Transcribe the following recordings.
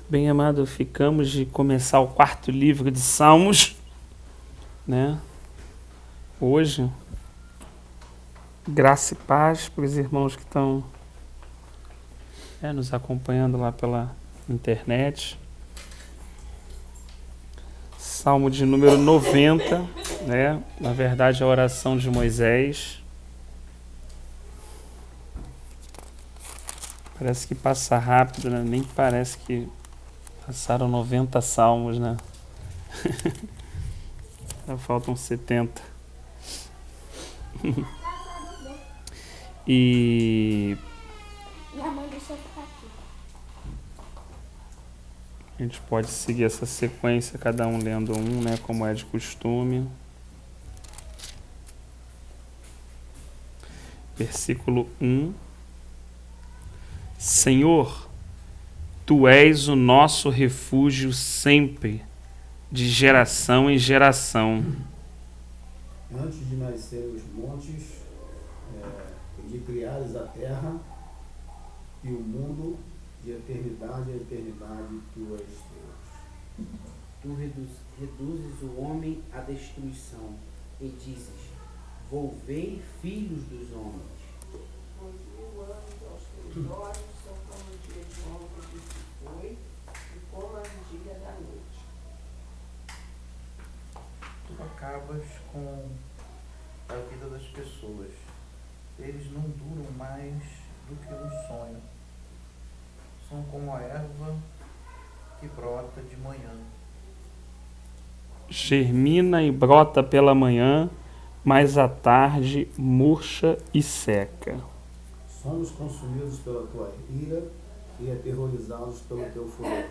Bem amado, ficamos de começar o quarto livro de Salmos, né? Hoje, graça e paz para os irmãos que estão nos acompanhando lá pela internet. Salmo de número 90, né? Na verdade, a oração de Moisés. Parece que passa rápido, né? Nem parece que passaram 90 salmos, né? Já faltam 70. E Minha mãe deixou eu ficar aqui. a gente pode seguir essa sequência, cada um lendo um, né? Como é de costume. Versículo 1. Senhor, Tu és o nosso refúgio sempre, de geração em geração. Antes de nascerem os montes, e de criares a terra e o mundo, de eternidade a eternidade, Tu és Deus. Tu reduzes o homem à destruição e dizes: volvei filhos dos homens. Pois 1000 anos aos teus olhos são como o dia de ontem que se foi, e como a vigília da noite. Tu acabas com a vida das pessoas. Eles não duram mais do que um sonho. São como a erva que brota de manhã. Germina e brota pela manhã, mas à tarde murcha e seca. Somos consumidos pela Tua ira e aterrorizados pelo Teu furor.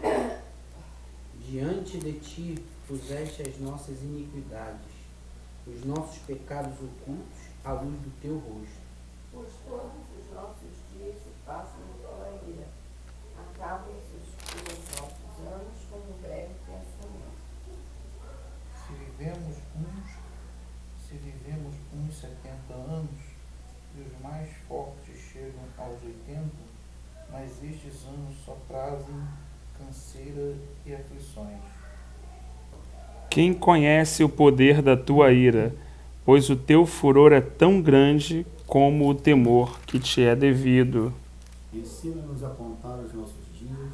Diante de ti puseste as nossas iniquidades, os nossos pecados ocultos à luz do teu rosto. Pois todos os nossos dias se passam em tua ira. Acabam-se os nossos anos como um breve pensamento. Se vivemos uns 70 anos, e os mais fortes chegam aos 80, mas estes anos só trazem canseira e aflições. Quem conhece o poder da tua ira? Pois o teu furor é tão grande como o temor que te é devido. Ensina-nos a contar os nossos dias,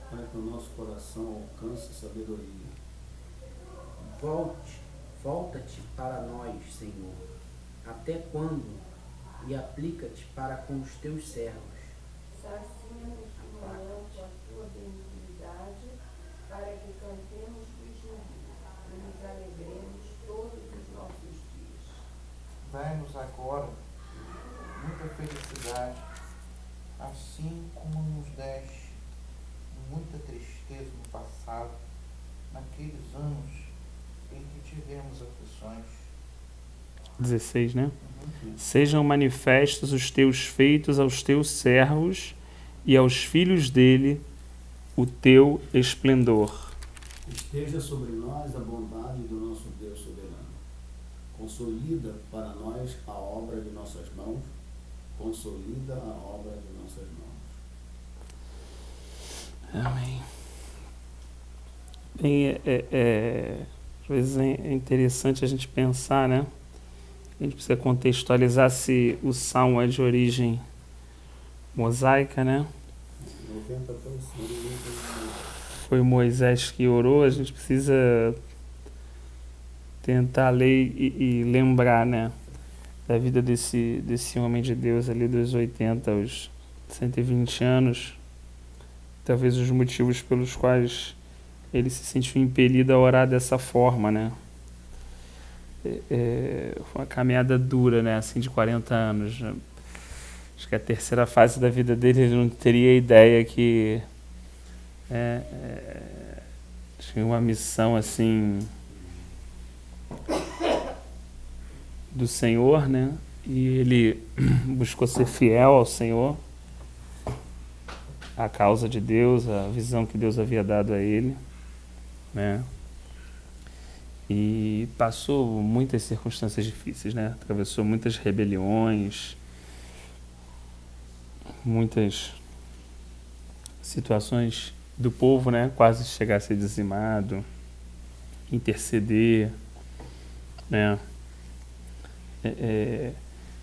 para que o nosso coração alcance sabedoria. Volta-te para nós, Senhor. Até quando? E aplica-te para com os teus servos. Sacia-nos de manhã com a tua benignidade, para que cantemos do júbilo e nos alegremos todos os nossos dias. Dai-nos agora muita felicidade, assim como nos deste muita tristeza no passado, naqueles anos em que tivemos aflições. 16, né? Sejam manifestos os teus feitos aos teus servos e aos filhos dele o teu esplendor. Esteja sobre nós a bondade do nosso Deus soberano. Consolida para nós a obra de nossas mãos. Consolida a obra de nossas mãos. Amém. Bem, às vezes é interessante a gente pensar, né? A gente precisa contextualizar se o salmo é de origem mosaica, né? 90%. Foi Moisés que orou, a gente precisa tentar ler e lembrar, né? Da vida desse homem de Deus ali dos 80 aos 120 anos. Talvez os motivos pelos quais ele se sentiu impelido a orar dessa forma, né? Foi uma caminhada dura, né? Assim, de 40 anos. Acho que a terceira fase da vida dele ele não teria ideia que tinha uma missão assim do Senhor, né? E ele buscou ser fiel ao Senhor, à causa de Deus, a visão que Deus havia dado a ele, né? E passou muitas circunstâncias difíceis, né? Atravessou muitas rebeliões, muitas situações do povo, né, quase chegar a ser dizimado, interceder, né,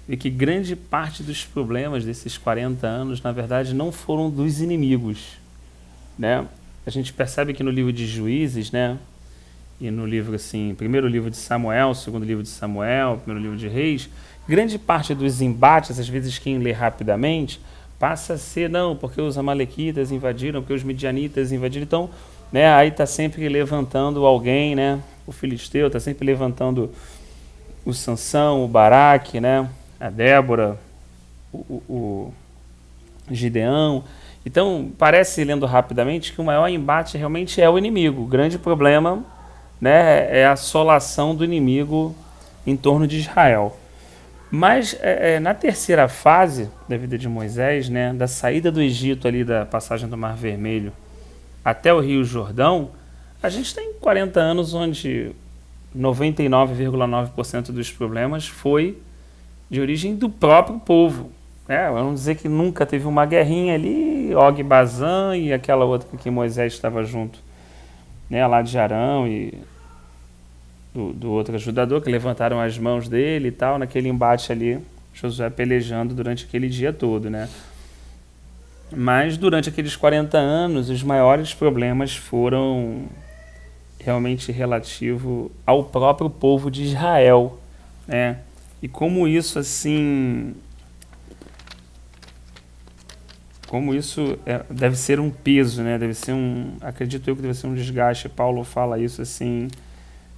e que grande parte dos problemas desses 40 anos, na verdade, não foram dos inimigos, né? A gente percebe que no livro de Juízes, né, e no livro, assim, primeiro livro de Samuel, segundo livro de Samuel, primeiro livro de Reis, grande parte dos embates, às vezes quem lê rapidamente, passa a ser, não, porque os amalequitas invadiram, porque os midianitas invadiram, então, né, aí está sempre levantando alguém, né, o filisteu está sempre levantando o Sansão, o Baraque, né, a Débora, o Gideão. Então, parece, lendo rapidamente, que o maior embate realmente é o inimigo. O grande problema, né, é a assolação do inimigo em torno de Israel. Mas na terceira fase da vida de Moisés, né, da saída do Egito, ali da passagem do Mar Vermelho até o Rio Jordão, a gente tem 40 anos onde 99,9% dos problemas foi de origem do próprio povo. Vamos dizer que nunca teve uma guerrinha ali, Og e Bazã e aquela outra que Moisés estava junto, né, lá de Arão e do outro ajudador, que levantaram as mãos dele e tal, naquele embate ali, Josué pelejando durante aquele dia todo, né? Mas durante aqueles 40 anos, os maiores problemas foram realmente relativo ao próprio povo de Israel, né? E como isso, assim, como isso deve ser um peso, né? Deve ser acredito eu que deve ser um desgaste. Paulo fala isso assim,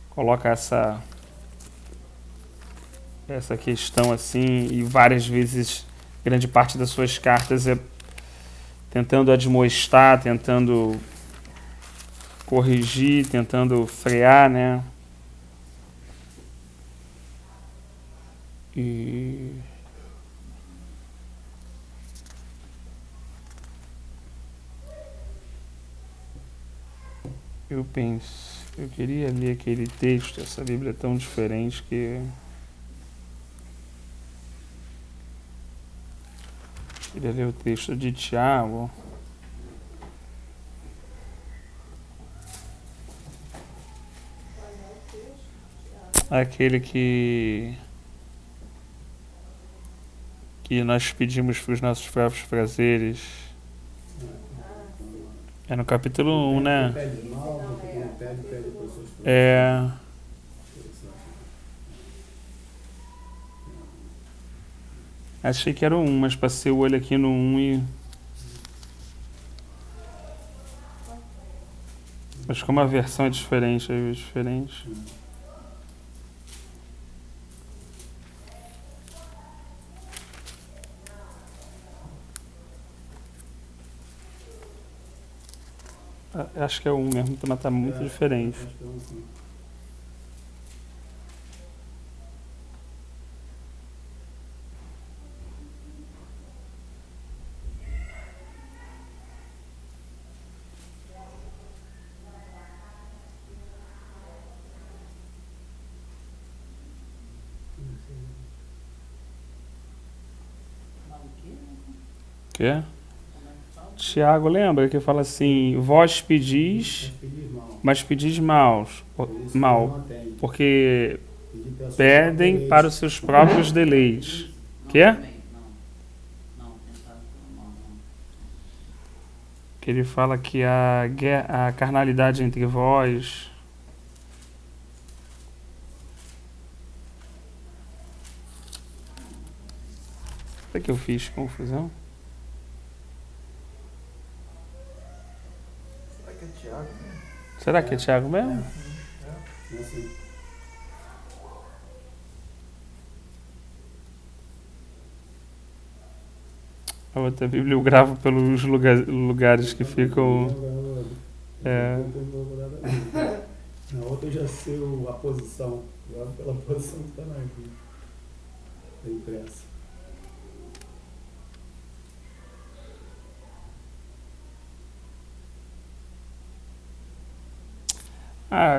coloca essa questão assim, e várias vezes, grande parte das suas cartas é tentando admoestar, tentando corrigir, tentando frear, né? E eu queria ler aquele texto, essa Bíblia é tão diferente que queria ler o texto de Tiago. Aquele que nós pedimos para os nossos próprios prazeres. É no capítulo 1, né? Pede mal, porque não pede para os seus próprios. Achei que era o 1, mas passei o olho aqui no 1 e... Mas como a versão é diferente, aí é diferente. Acho que é o 1 mesmo, mas tá muito diferente. Acho que é um, sim. Quê? Tiago, lembra que fala assim, vós pedis, mas pedis mal, porque pedem para os seus próprios deleites. Quê? Que ele fala que a carnalidade entre vós... Será que eu fiz confusão? Será que é Tiago mesmo? É assim. A outra Bíblia eu gravo pelos lugares que ficam... Na outra eu já sei a posição. Gravo pela posição que está na Bíblia. Está impressa.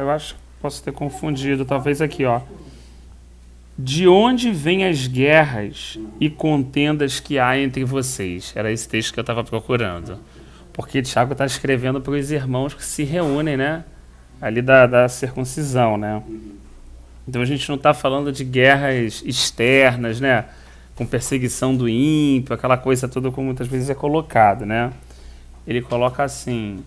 Eu acho que posso ter confundido. Talvez aqui, ó. De onde vêm as guerras e contendas que há entre vocês? Era esse texto que eu estava procurando. Porque Tiago está escrevendo para os irmãos que se reúnem, né? Ali da circuncisão, né? Então a gente não está falando de guerras externas, né? Com perseguição do ímpio, aquela coisa toda como muitas vezes é colocado, né? Ele coloca assim: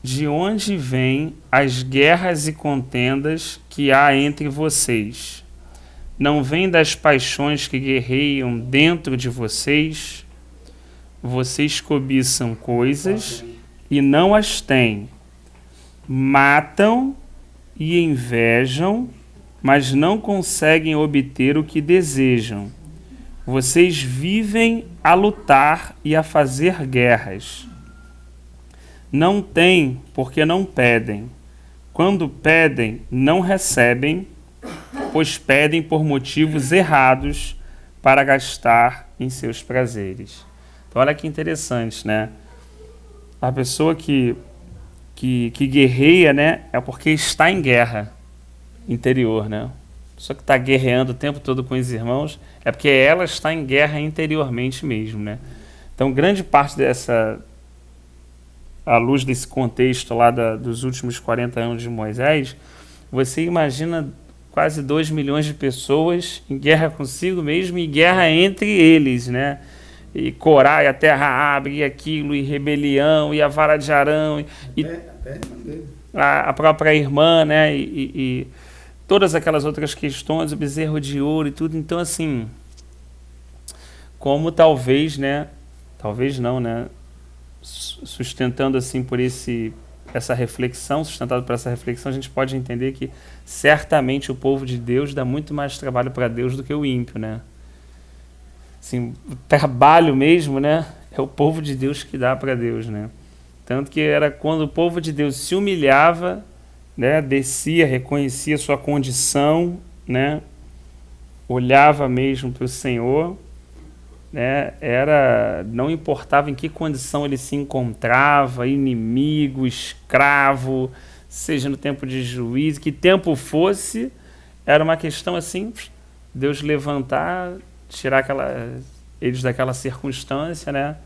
de onde vêm as guerras e contendas que há entre vocês? Não vêm das paixões que guerreiam dentro de vocês? Vocês cobiçam coisas e não as têm. Matam e invejam, mas não conseguem obter o que desejam. Vocês vivem a lutar e a fazer guerras. Não têm porque não pedem. Quando pedem, não recebem, pois pedem por motivos errados para gastar em seus prazeres. Então, olha que interessante, né? A pessoa que guerreia, né, é porque está em guerra interior, né? A pessoa que está guerreando o tempo todo com os irmãos é porque ela está em guerra interiormente mesmo, né? Então, grande parte dessa, à luz desse contexto lá dos últimos 40 anos de Moisés, você imagina quase 2 milhões de pessoas em guerra consigo mesmo e guerra entre eles, né? E Corá, e a terra abre, e aquilo, e rebelião, e a vara de Arão, e a própria irmã, né? E todas aquelas outras questões, o bezerro de ouro e tudo. Então, assim, como talvez, né? Talvez não, né? Sustentando assim por essa reflexão, sustentado por essa reflexão, a gente pode entender que certamente o povo de Deus dá muito mais trabalho para Deus do que o ímpio, né? Assim, o trabalho mesmo, né, é o povo de Deus que dá para Deus, né? Tanto que era quando o povo de Deus se humilhava, né, descia, reconhecia sua condição, né, olhava mesmo para o Senhor, né, não importava em que condição ele se encontrava, inimigo, escravo, seja no tempo de juízo, que tempo fosse, era uma questão assim, Deus levantar, tirar eles daquela circunstância, né?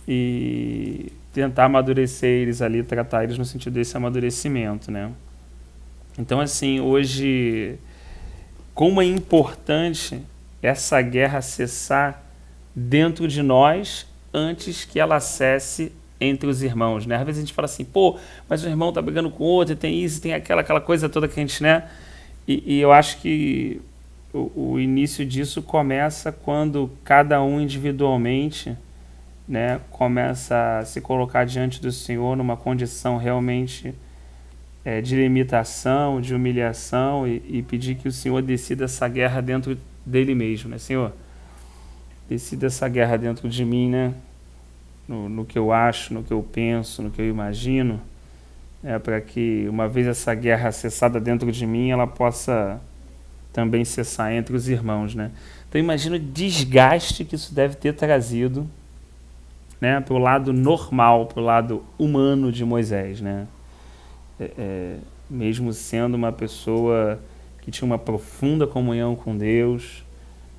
E tentar amadurecer eles ali, tratar eles no sentido desse amadurecimento, né? Então, assim, hoje, como é importante essa guerra cessar dentro de nós antes que ela cesse entre os irmãos, né? Às vezes a gente fala assim, pô, mas o irmão tá brigando com o outro, tem isso, tem aquela coisa toda que a gente, né? E eu acho que o início disso começa quando cada um individualmente, né, começa a se colocar diante do Senhor numa condição realmente de limitação, de humilhação e pedir que o Senhor decida essa guerra dentro dele mesmo, né? Senhor, decida essa guerra dentro de mim, né? No que eu acho, no que eu penso, no que eu imagino, para que uma vez essa guerra cessada dentro de mim, ela possa também cessar entre os irmãos, né? Então imagina o desgaste que isso deve ter trazido, né, para o lado normal, para o lado humano de Moisés, né? Mesmo sendo uma pessoa que tinha uma profunda comunhão com Deus,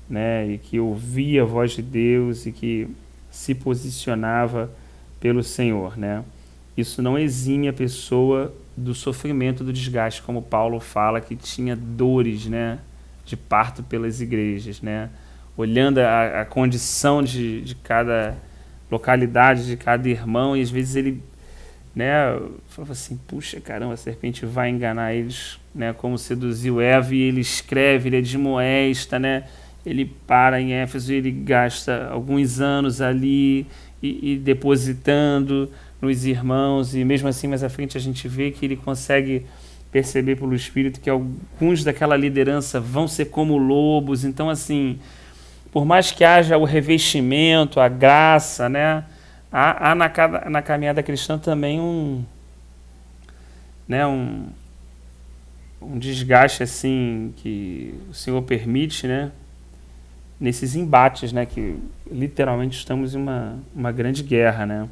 né, e que ouvia a voz de Deus e que se posicionava pelo Senhor, né? Isso não exime a pessoa do sofrimento, do desgaste, como Paulo fala, que tinha dores, né, de parto pelas igrejas, né? Olhando a condição de cada localidade, de cada irmão, e às vezes ele, né, falava assim, puxa, caramba, a serpente vai enganar eles, né, como seduziu Eva, e ele escreve, ele admoesta, né? Ele para em Éfeso e ele gasta alguns anos ali e depositando nos irmãos, e mesmo assim mais à frente a gente vê que ele consegue perceber pelo Espírito que alguns daquela liderança vão ser como lobos. Então, assim, por mais que haja o revestimento, a graça, né, há na caminhada cristã também um desgaste assim que o Senhor permite, né, nesses embates, né, que literalmente estamos em uma grande guerra, né.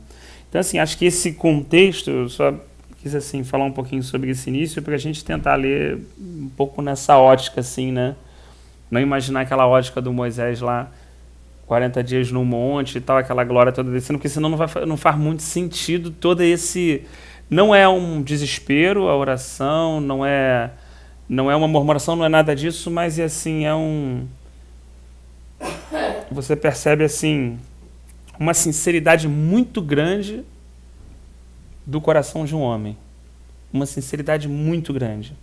Então, assim, acho que esse contexto, eu só quis, assim, falar um pouquinho sobre esse início para a gente tentar ler um pouco nessa ótica, assim, né? Não imaginar aquela ótica do Moisés lá 40 dias no monte e tal, aquela glória toda descendo, porque senão não faz muito sentido todo esse... Não é um desespero a oração, não é uma murmuração, não é nada disso, mas assim, você percebe assim uma sinceridade muito grande do coração de um homem. Uma sinceridade muito grande.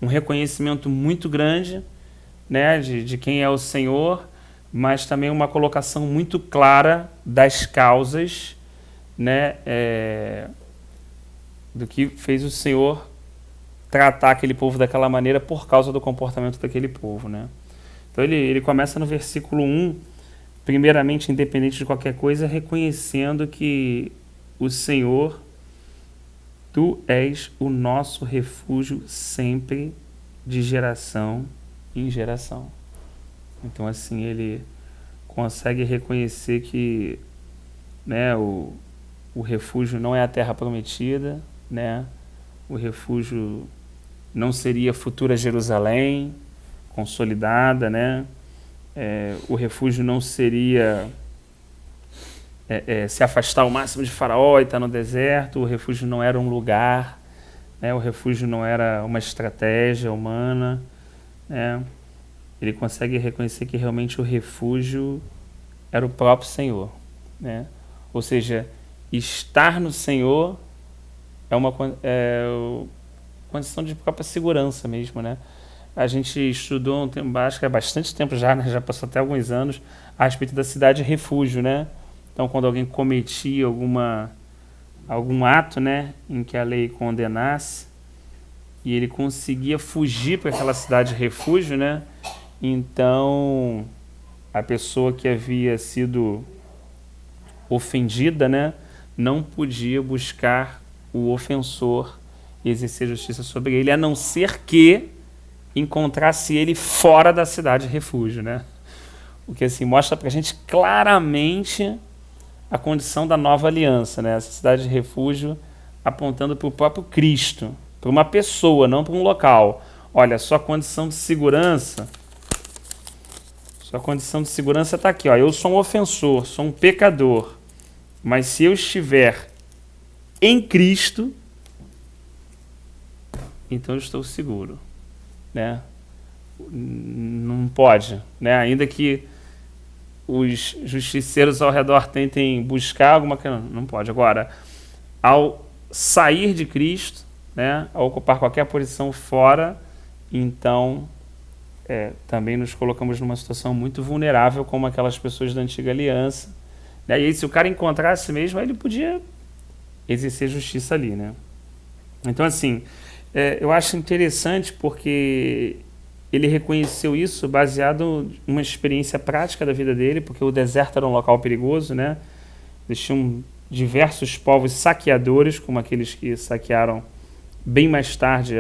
Um reconhecimento muito grande, né, de quem é o Senhor, mas também uma colocação muito clara das causas, né, do que fez o Senhor tratar aquele povo daquela maneira por causa do comportamento daquele povo, né? Então ele começa no versículo 1, primeiramente, independente de qualquer coisa, reconhecendo que o Senhor, tu és o nosso refúgio sempre, de geração em geração. Então, assim, ele consegue reconhecer que, né, o refúgio não é a terra prometida, né? O refúgio não seria a futura Jerusalém consolidada, né? O refúgio não seria se afastar ao máximo de Faraó e estar no deserto. O refúgio não era um lugar, né? O refúgio não era uma estratégia humana, né? Ele consegue reconhecer que realmente o refúgio era o próprio Senhor, né? Ou seja, estar no Senhor é uma condição de própria segurança mesmo, né? A gente estudou um tempo, acho que é bastante tempo já, né? Já passou até alguns anos, a respeito da cidade refúgio, né? Então, quando alguém cometia algum ato, né, em que a lei condenasse, e ele conseguia fugir para aquela cidade refúgio, né? Então, a pessoa que havia sido ofendida, né, não podia buscar o ofensor e exercer justiça sobre ele, a não ser que encontrasse ele fora da cidade refúgio, né? O que assim mostra para a gente claramente a condição da nova aliança, né? Essa cidade de refúgio apontando para o próprio Cristo, para uma pessoa, não para um local. Olha, sua condição de segurança está aqui, ó. Eu sou um ofensor, sou um pecador, mas se eu estiver em Cristo, então eu estou seguro, né? Não pode, né? Ainda que os justiceiros ao redor tentem buscar alguma coisa, não pode. Agora, ao sair de Cristo, né, ao ocupar qualquer posição fora, então também nos colocamos numa situação muito vulnerável, como aquelas pessoas da antiga aliança, né? E aí, se o cara encontrasse mesmo, aí ele podia exercer justiça ali, né? Então, assim, eu acho interessante porque ele reconheceu isso baseado em uma experiência prática da vida dele, porque o deserto era um local perigoso, né? Existiam diversos povos saqueadores, como aqueles que saquearam bem mais tarde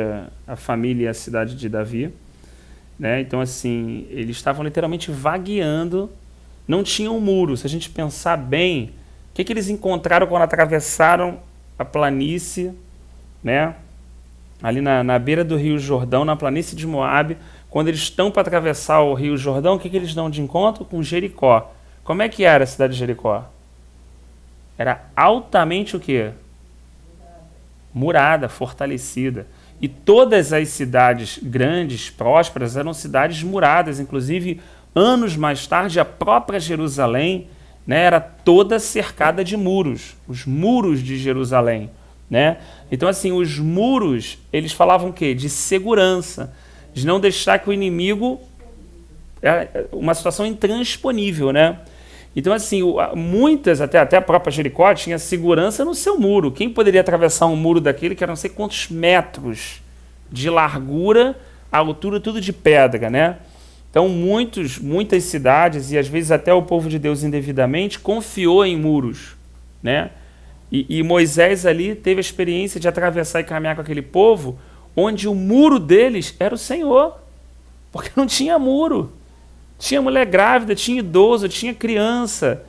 a família e a cidade de Davi, né? Então, assim, eles estavam literalmente vagueando, não tinham muro. Se a gente pensar bem, o que eles encontraram quando atravessaram a planície, né? Ali na beira do Rio Jordão, na planície de Moabe, quando eles estão para atravessar o Rio Jordão, o que eles dão de encontro? Com Jericó. Como é que era a cidade de Jericó? Era altamente o quê? Murada, fortalecida. E todas as cidades grandes, prósperas, eram cidades muradas. Inclusive, anos mais tarde, a própria Jerusalém, né, era toda cercada de muros. Os muros de Jerusalém, né? Então, assim, os muros, eles falavam o quê? De segurança, de não deixar que o inimigo... uma situação intransponível, né? Então, assim, muitas, até a própria Jericó, tinha segurança no seu muro. Quem poderia atravessar um muro daquele que era não sei quantos metros de largura, a altura tudo de pedra, né? Então, muitas cidades, e às vezes até o povo de Deus indevidamente, confiou em muros, né? E Moisés ali teve a experiência de atravessar e caminhar com aquele povo, onde o muro deles era o Senhor, porque não tinha muro. Tinha mulher grávida, tinha idoso, tinha criança,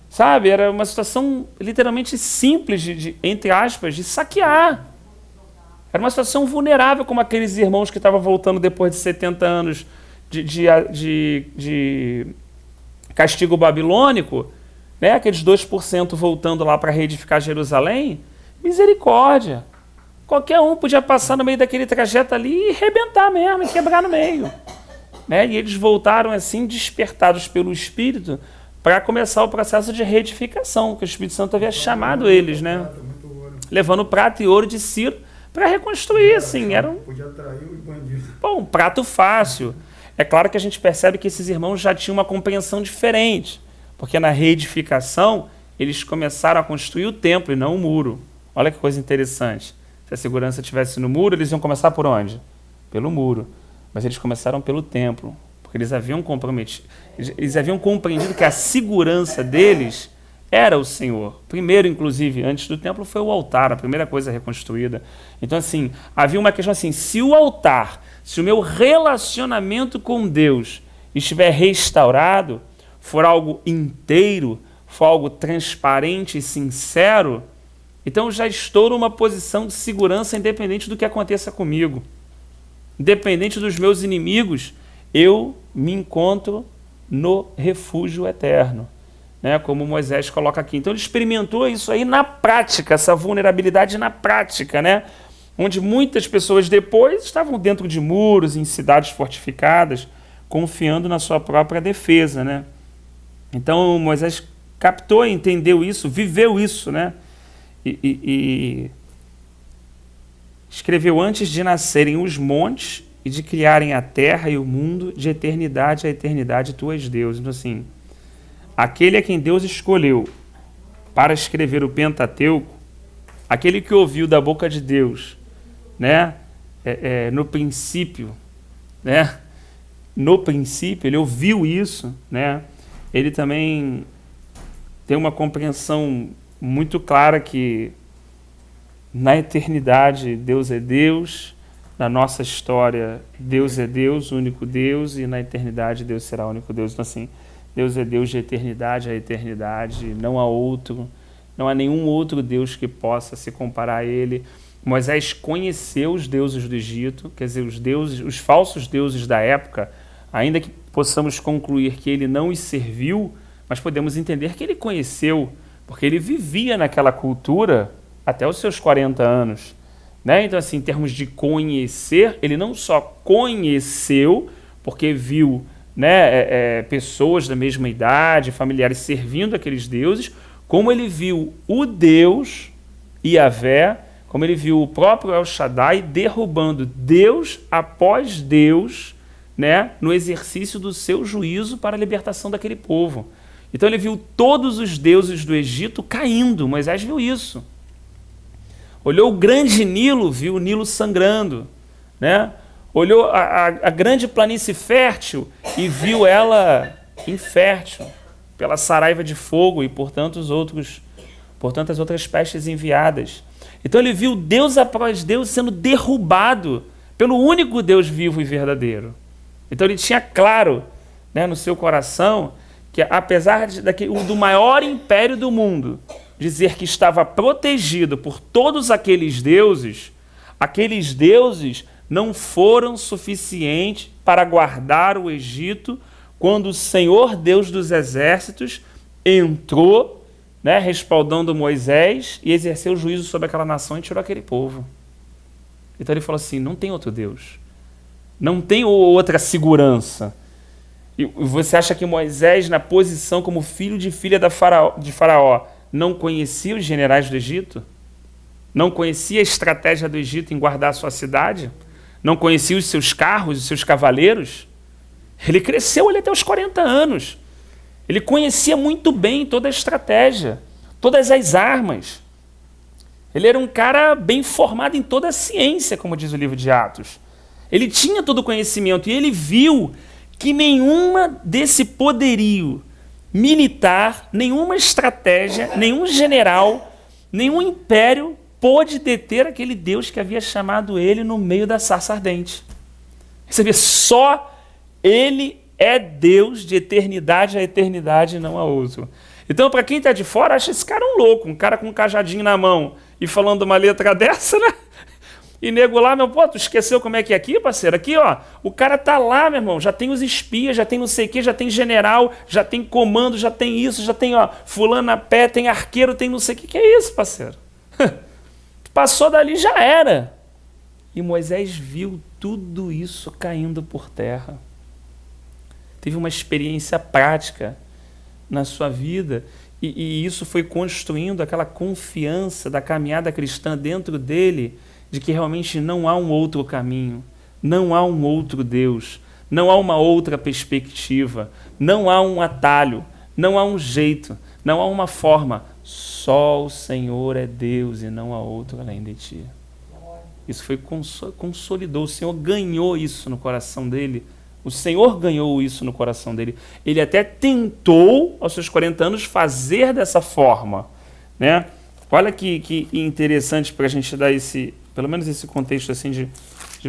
sabe? Era uma situação literalmente simples, entre aspas, de saquear. Era uma situação vulnerável, como aqueles irmãos que estavam voltando depois de 70 anos de castigo babilônico, né? Aqueles 2% voltando lá para reedificar Jerusalém, misericórdia. Qualquer um podia passar no meio daquele trajeto ali e arrebentar mesmo, e quebrar no meio. Né? E eles voltaram assim, despertados pelo Espírito, para começar o processo de reedificação, que o Espírito Santo havia chamado eles, né? Levando prata e ouro de Ciro para reconstruir, assim. Era Podia atrair os bandidos. um prato fácil. É claro que a gente percebe que esses irmãos já tinham uma compreensão diferente, porque na reedificação eles começaram a construir o templo e não o muro. Olha que coisa interessante. Se a segurança estivesse no muro, eles iam começar por onde? Pelo muro. Mas eles começaram pelo templo, porque eles haviam comprometido, eles haviam compreendido que a segurança deles era o Senhor. Primeiro, inclusive, antes do templo, foi o altar, a primeira coisa reconstruída. Então, assim, havia uma questão assim, se o altar, se o meu relacionamento com Deus estiver restaurado, for algo inteiro, for algo transparente e sincero, então eu já estou numa posição de segurança independente do que aconteça comigo. Independente dos meus inimigos, eu me encontro no refúgio eterno, né? Como Moisés coloca aqui. Então ele experimentou isso aí na prática, essa vulnerabilidade na prática, né? Onde muitas pessoas depois estavam dentro de muros, em cidades fortificadas, confiando na sua própria defesa, né? Então Moisés captou, entendeu isso, viveu isso, né? E escreveu antes de nascerem os montes e de criarem a terra e o mundo, de eternidade a eternidade, tu és Deus. Então, assim, aquele a quem Deus escolheu para escrever o Pentateuco, aquele que ouviu da boca de Deus, né, no princípio, né, no princípio, ele ouviu isso, né, ele também tem uma compreensão muito clara que na eternidade Deus é Deus, na nossa história Deus é Deus, o único Deus, e na eternidade Deus será o único Deus. Então, assim, Deus é Deus de eternidade a eternidade, não há outro, não há nenhum outro Deus que possa se comparar a ele. Moisés conheceu os deuses do Egito, quer dizer, os deuses, os falsos deuses da época, ainda que possamos concluir que ele não os serviu, mas podemos entender que ele conheceu, porque ele vivia naquela cultura até os seus 40 anos. Né? Então, assim, em termos de conhecer, ele não só conheceu, porque viu, né, pessoas da mesma idade, familiares servindo aqueles deuses, como ele viu o Deus, Yahvé, como ele viu o próprio El Shaddai derrubando Deus após Deus, né, no exercício do seu juízo para a libertação daquele povo. Então ele viu todos os deuses do Egito caindo. Moisés viu isso. Olhou o grande Nilo, viu o Nilo sangrando, né? Olhou a grande planície fértil e viu ela infértil pela saraiva de fogo e por tantas outras pestes enviadas. Então ele viu Deus após Deus sendo derrubado pelo único Deus vivo e verdadeiro. Então ele tinha claro, né, no seu coração que, apesar do maior império do mundo dizer que estava protegido por todos aqueles deuses não foram suficientes para guardar o Egito quando o Senhor Deus dos exércitos entrou, né, respaldando Moisés e exerceu juízo sobre aquela nação e tirou aquele povo. Então ele falou assim, não tem outro Deus, não tem outra segurança. E você acha que Moisés, na posição como filho de filha de Faraó, não conhecia os generais do Egito? Não conhecia a estratégia do Egito em guardar a sua cidade? Não conhecia os seus carros, os seus cavaleiros? Ele cresceu ali até os 40 anos. Ele conhecia muito bem toda a estratégia, todas as armas. Ele era um cara bem formado em toda a ciência, como diz o livro de Atos. Ele tinha todo o conhecimento e ele viu que nenhuma desse poderio militar, nenhuma estratégia, nenhum general, nenhum império pôde deter aquele Deus que havia chamado ele no meio da sarça ardente. Você vê, só ele é Deus de eternidade a eternidade, não há outro. Então, para quem está de fora, acha esse cara um louco, um cara com um cajadinho na mão e falando uma letra dessa, né? E nego lá, meu, pô, tu esqueceu como é que é aqui, parceiro? Aqui, ó, o cara tá lá, meu irmão, já tem os espias, já tem não sei o quê, já tem general, já tem comando, já tem isso, já tem, ó, fulano a pé, tem arqueiro, tem não sei o que é isso, parceiro? Tu passou dali, já era. E Moisés viu tudo isso caindo por terra. Teve uma experiência prática na sua vida e isso foi construindo aquela confiança da caminhada cristã dentro dele, de que realmente não há um outro caminho, não há um outro Deus, não há uma outra perspectiva, não há um atalho, não há um jeito, não há uma forma. Só o Senhor é Deus e não há outro além de ti. Isso foi consolidou, o Senhor ganhou isso no coração dele. O Senhor ganhou isso no coração dele. Ele até tentou, aos seus 40 anos, fazer dessa forma, né? Olha que interessante para a gente dar pelo menos esse contexto assim de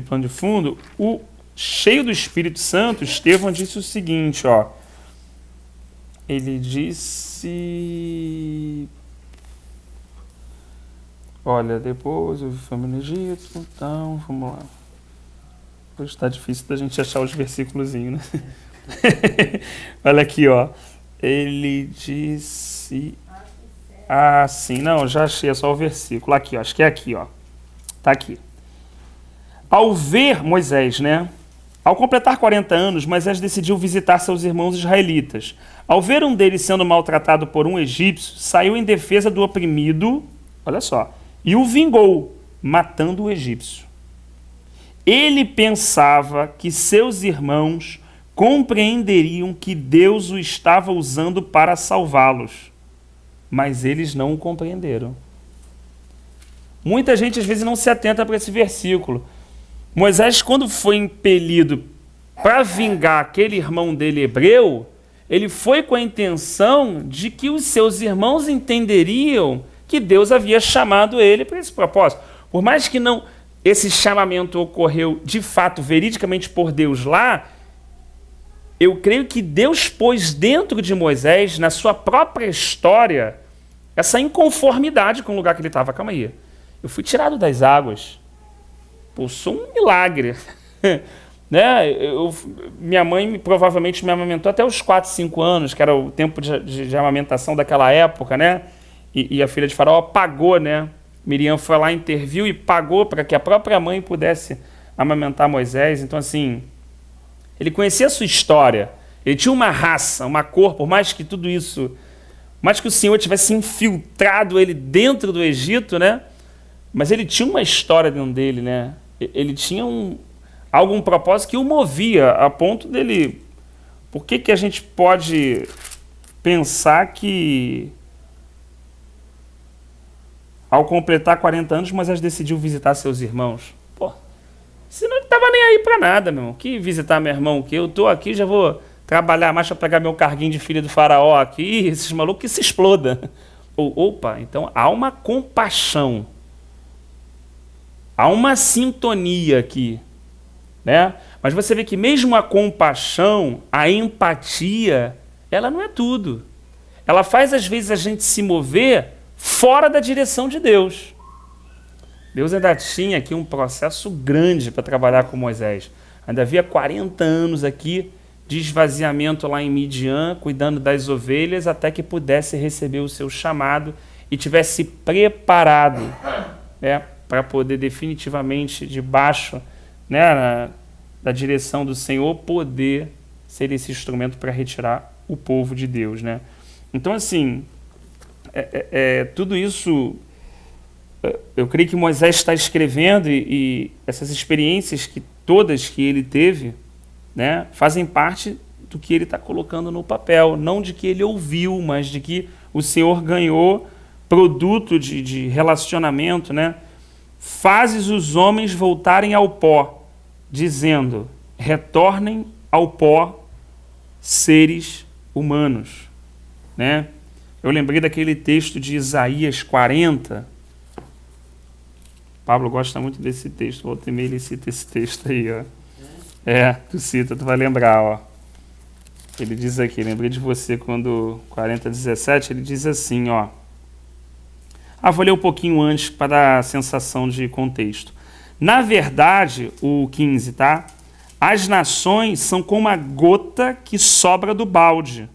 plano de fundo. O cheio do Espírito Santo, Estevão disse o seguinte, ó. Ele disse... Olha, depois eu vi família no Egito, então, vamos lá. Hoje está difícil da gente achar os versículozinhos, né? Olha aqui, ó. Ele disse... Ah, sim, não, já achei, é só o versículo. Aqui, ó, acho que é aqui, ó. Tá aqui. Ao ver Moisés, né? Ao completar 40 anos, Moisés decidiu visitar seus irmãos israelitas. Ao ver um deles sendo maltratado por um egípcio, saiu em defesa do oprimido, olha só, e o vingou, matando o egípcio. Ele pensava que seus irmãos compreenderiam que Deus o estava usando para salvá-los, mas eles não o compreenderam. Muita gente às vezes não se atenta para esse versículo. Moisés, quando foi impelido para vingar aquele irmão dele hebreu, ele foi com a intenção de que os seus irmãos entenderiam que Deus havia chamado ele para esse propósito. Por mais que não esse chamamento ocorreu de fato, veridicamente por Deus lá, eu creio que Deus pôs dentro de Moisés, na sua própria história, essa inconformidade com o lugar que ele estava. Calma aí, eu fui tirado das águas. Pô, sou um milagre. Né? Minha mãe provavelmente me amamentou até os 4, 5 anos, que era o tempo de amamentação daquela época, né? E a filha de Faraó pagou, né? Miriam foi lá, interviu e pagou para que a própria mãe pudesse amamentar Moisés. Então, assim, ele conhecia a sua história, ele tinha uma raça, uma cor, por mais que tudo isso, mais que o Senhor tivesse infiltrado ele dentro do Egito, né? Mas ele tinha uma história dentro dele, né? Ele tinha algum propósito que o movia, a ponto dele... Por que a gente pode pensar que, ao completar 40 anos, Moisés decidiu visitar seus irmãos? Pô, senão ele não estava nem aí para nada, meu irmão. Que visitar meu irmão? Que eu estou aqui, já vou trabalhar mais para pegar meu carguinho de filho do faraó aqui, esses malucos que se explodam. Opa, então há uma compaixão. Há uma sintonia aqui, né? Mas você vê que mesmo a compaixão, a empatia, ela não é tudo. Ela faz, às vezes, a gente se mover fora da direção de Deus. Deus ainda tinha aqui um processo grande para trabalhar com Moisés. Ainda havia 40 anos aqui de esvaziamento lá em Midian, cuidando das ovelhas, até que pudesse receber o seu chamado e tivesse preparado, né, para poder definitivamente, debaixo, né, da direção do Senhor, poder ser esse instrumento para retirar o povo de Deus, né? Então, assim, tudo isso, eu creio que Moisés está escrevendo e essas experiências todas que ele teve, né, fazem parte do que ele está colocando no papel, não de que ele ouviu, mas de que o Senhor ganhou produto de relacionamento, né? Fazes os homens voltarem ao pó, dizendo, retornem ao pó, seres humanos, né? Eu lembrei daquele texto de Isaías 40. Pablo gosta muito desse texto, volta e meia ele cita esse texto aí, ó. Tu cita, tu vai lembrar, ó. Ele diz aqui, lembrei de você quando 40:17, ele diz assim, ó. Vou ler um pouquinho antes para dar a sensação de contexto. Na verdade, o 15, tá? As nações são como a gota que sobra do balde.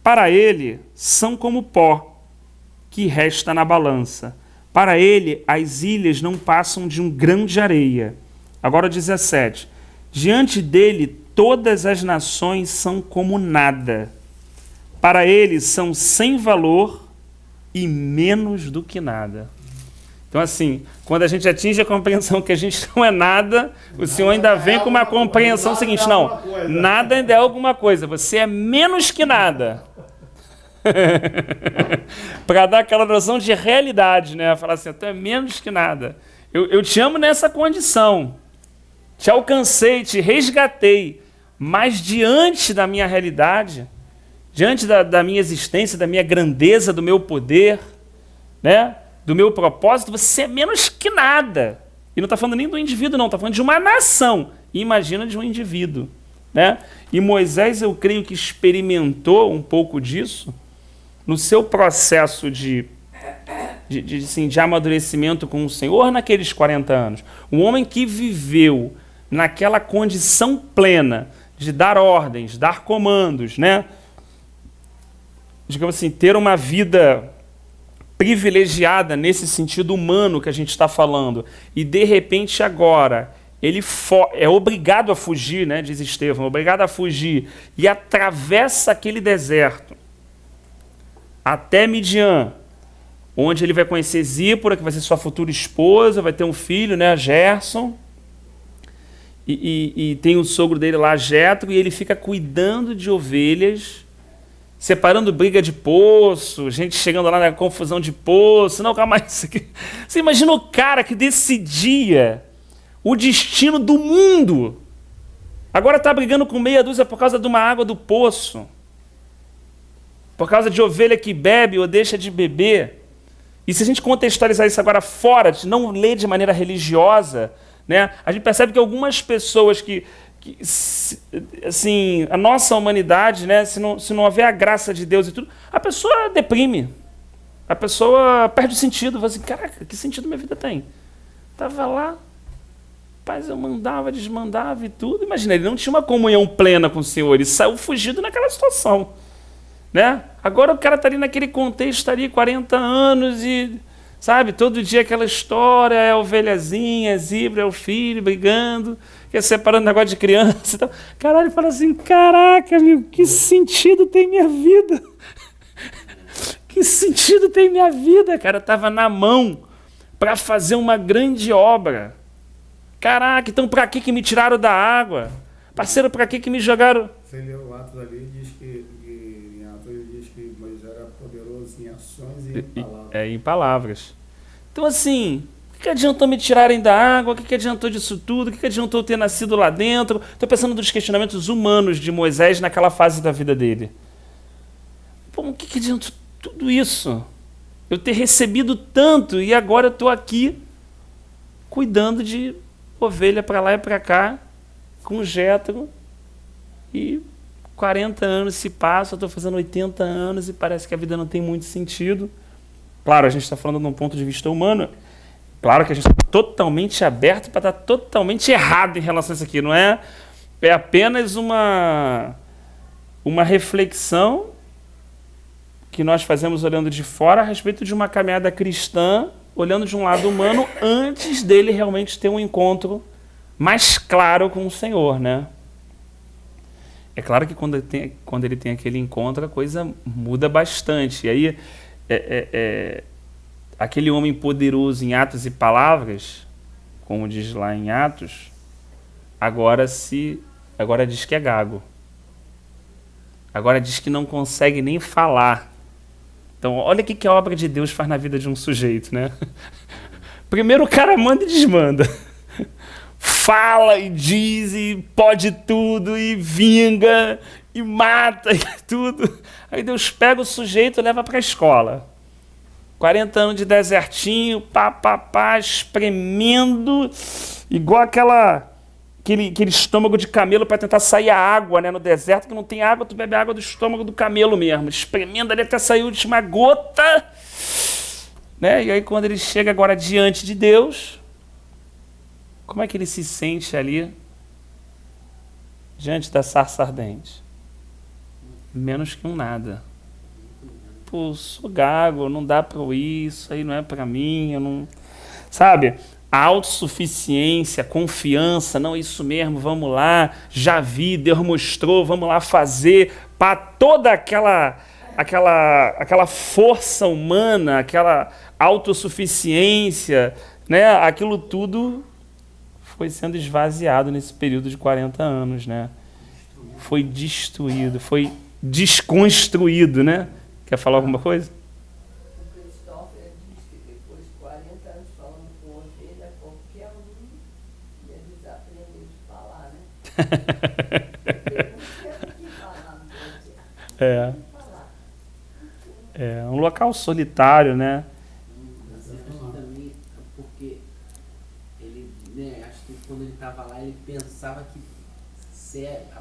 Para ele, são como pó que resta na balança. Para ele, as ilhas não passam de um grão de areia. Agora 17. Diante dele, todas as nações são como nada. Para ele, são sem valor e menos do que nada. Então, assim, quando a gente atinge a compreensão que a gente não é nada, o Senhor ainda vem com uma compreensão seguinte: não, nada ainda é alguma coisa, você é menos que nada. Para dar aquela noção de realidade, né? Falar assim, tu é menos que nada. Eu te amo nessa condição, te alcancei, te resgatei, mas diante da minha realidade, diante da minha existência, da minha grandeza, do meu poder, né? Do meu propósito, você é menos que nada. E não está falando nem do indivíduo, não, está falando de uma nação. E imagina de um indivíduo, né? E Moisés, eu creio que experimentou um pouco disso no seu processo de amadurecimento com o Senhor naqueles 40 anos. Um homem que viveu naquela condição plena de dar ordens, dar comandos, né? Digamos assim, ter uma vida privilegiada nesse sentido humano que a gente está falando, e de repente agora ele é obrigado a fugir, né, diz Estevão, obrigado a fugir, e atravessa aquele deserto até Midian, onde ele vai conhecer Zípora, que vai ser sua futura esposa, vai ter um filho, né, Gerson, e tem o sogro dele lá, Jetro, e ele fica cuidando de ovelhas, separando briga de poço, gente chegando lá na confusão de poço. Não, calma aí. Você imagina o cara que decidia o destino do mundo. Agora está brigando com meia dúzia por causa de uma água do poço. Por causa de ovelha que bebe ou deixa de beber. E se a gente contextualizar isso agora fora, de não ler de maneira religiosa, né, a gente percebe que algumas pessoas assim, a nossa humanidade, né, se não houver a graça de Deus e tudo, a pessoa deprime, a pessoa perde o sentido, fala assim, caraca, que sentido minha vida tem? Estava lá, rapaz, eu mandava, desmandava e tudo, imagina, ele não tinha uma comunhão plena com o Senhor, ele saiu fugido naquela situação, né? Agora o cara está ali naquele contexto, está ali 40 anos e, sabe, todo dia aquela história, é a ovelhazinha, Zípora, é o filho brigando, separando negócio de criança e tal. Caralho, fala assim, caraca, amigo, que sentido tem minha vida? Que sentido tem minha vida, cara? Estava na mão para fazer uma grande obra. Caraca, então para que me tiraram da água? Parceiro, para que me jogaram? Você leu Atos ali, em Atos ele diz que Moisés era poderoso em ações e em palavras. Em palavras. Então assim, o que adiantou me tirarem da água? O que adiantou disso tudo? O que adiantou ter nascido lá dentro? Estou pensando nos questionamentos humanos de Moisés naquela fase da vida dele. Pô, o que adiantou tudo isso? Eu ter recebido tanto e agora eu estou aqui cuidando de ovelha para lá e para cá, com Jetro, e 40 anos se passam, eu estou fazendo 80 anos e parece que a vida não tem muito sentido. Claro, a gente está falando de um ponto de vista humano. Claro que a gente está totalmente aberto para estar totalmente errado em relação a isso aqui, não é? É apenas uma reflexão que nós fazemos olhando de fora a respeito de uma caminhada cristã, olhando de um lado humano, antes dele realmente ter um encontro mais claro com o Senhor, né? É claro que quando ele tem aquele encontro, a coisa muda bastante. E aí, aquele homem poderoso em atos e palavras, como diz lá em Atos, agora diz que é gago. Agora diz que não consegue nem falar. Então, olha o que a obra de Deus faz na vida de um sujeito, né? Primeiro o cara manda e desmanda. Fala e diz e pode tudo e vinga e mata e tudo. Aí Deus pega o sujeito e leva para a escola. 40 anos de desertinho, espremendo, igual aquele estômago de camelo para tentar sair a água, né? No deserto, que não tem água, tu bebe a água do estômago do camelo mesmo, espremendo ali até sair a última gota, né? E aí quando ele chega agora diante de Deus, Como é que ele se sente ali diante da sarça ardente? Menos que um nada. Pô, sou gago, não dá para eu ir, isso aí não é para mim, eu não... Sabe? A autossuficiência, a confiança, não, isso mesmo, vamos lá, já vi, Deus mostrou, vamos lá fazer, para toda aquela força humana, aquela autossuficiência, né? Aquilo tudo foi sendo esvaziado nesse período de 40 anos, né? Foi destruído, foi desconstruído, né? Quer falar alguma coisa? O Christopher diz que depois de 40 anos falando com ovelha, qualquer um ia desaprender de falar, né? Porque não tinha o que falar, não tinha o que falar. É um local solitário, né? Mas eu acho que também, porque ele, né, acho que quando ele estava lá, ele pensava que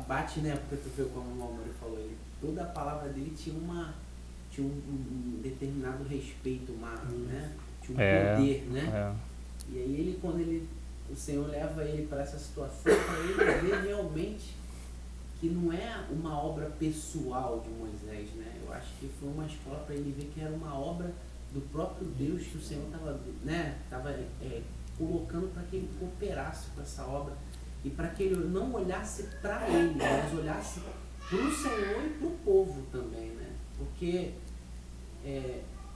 bate, né, porque tu viu como o Amor falou, toda a palavra dele tinha um determinado respeito, né? Tinha um poder, né? E aí o Senhor leva ele para essa situação para ele ver realmente que não é uma obra pessoal de Moisés, né? Eu acho que foi uma escola para ele ver que era uma obra do próprio Deus que o Senhor estava, né? Colocando para que ele cooperasse com essa obra e para que ele não olhasse para ele, mas olhasse para o Senhor e para o povo também, né? Porque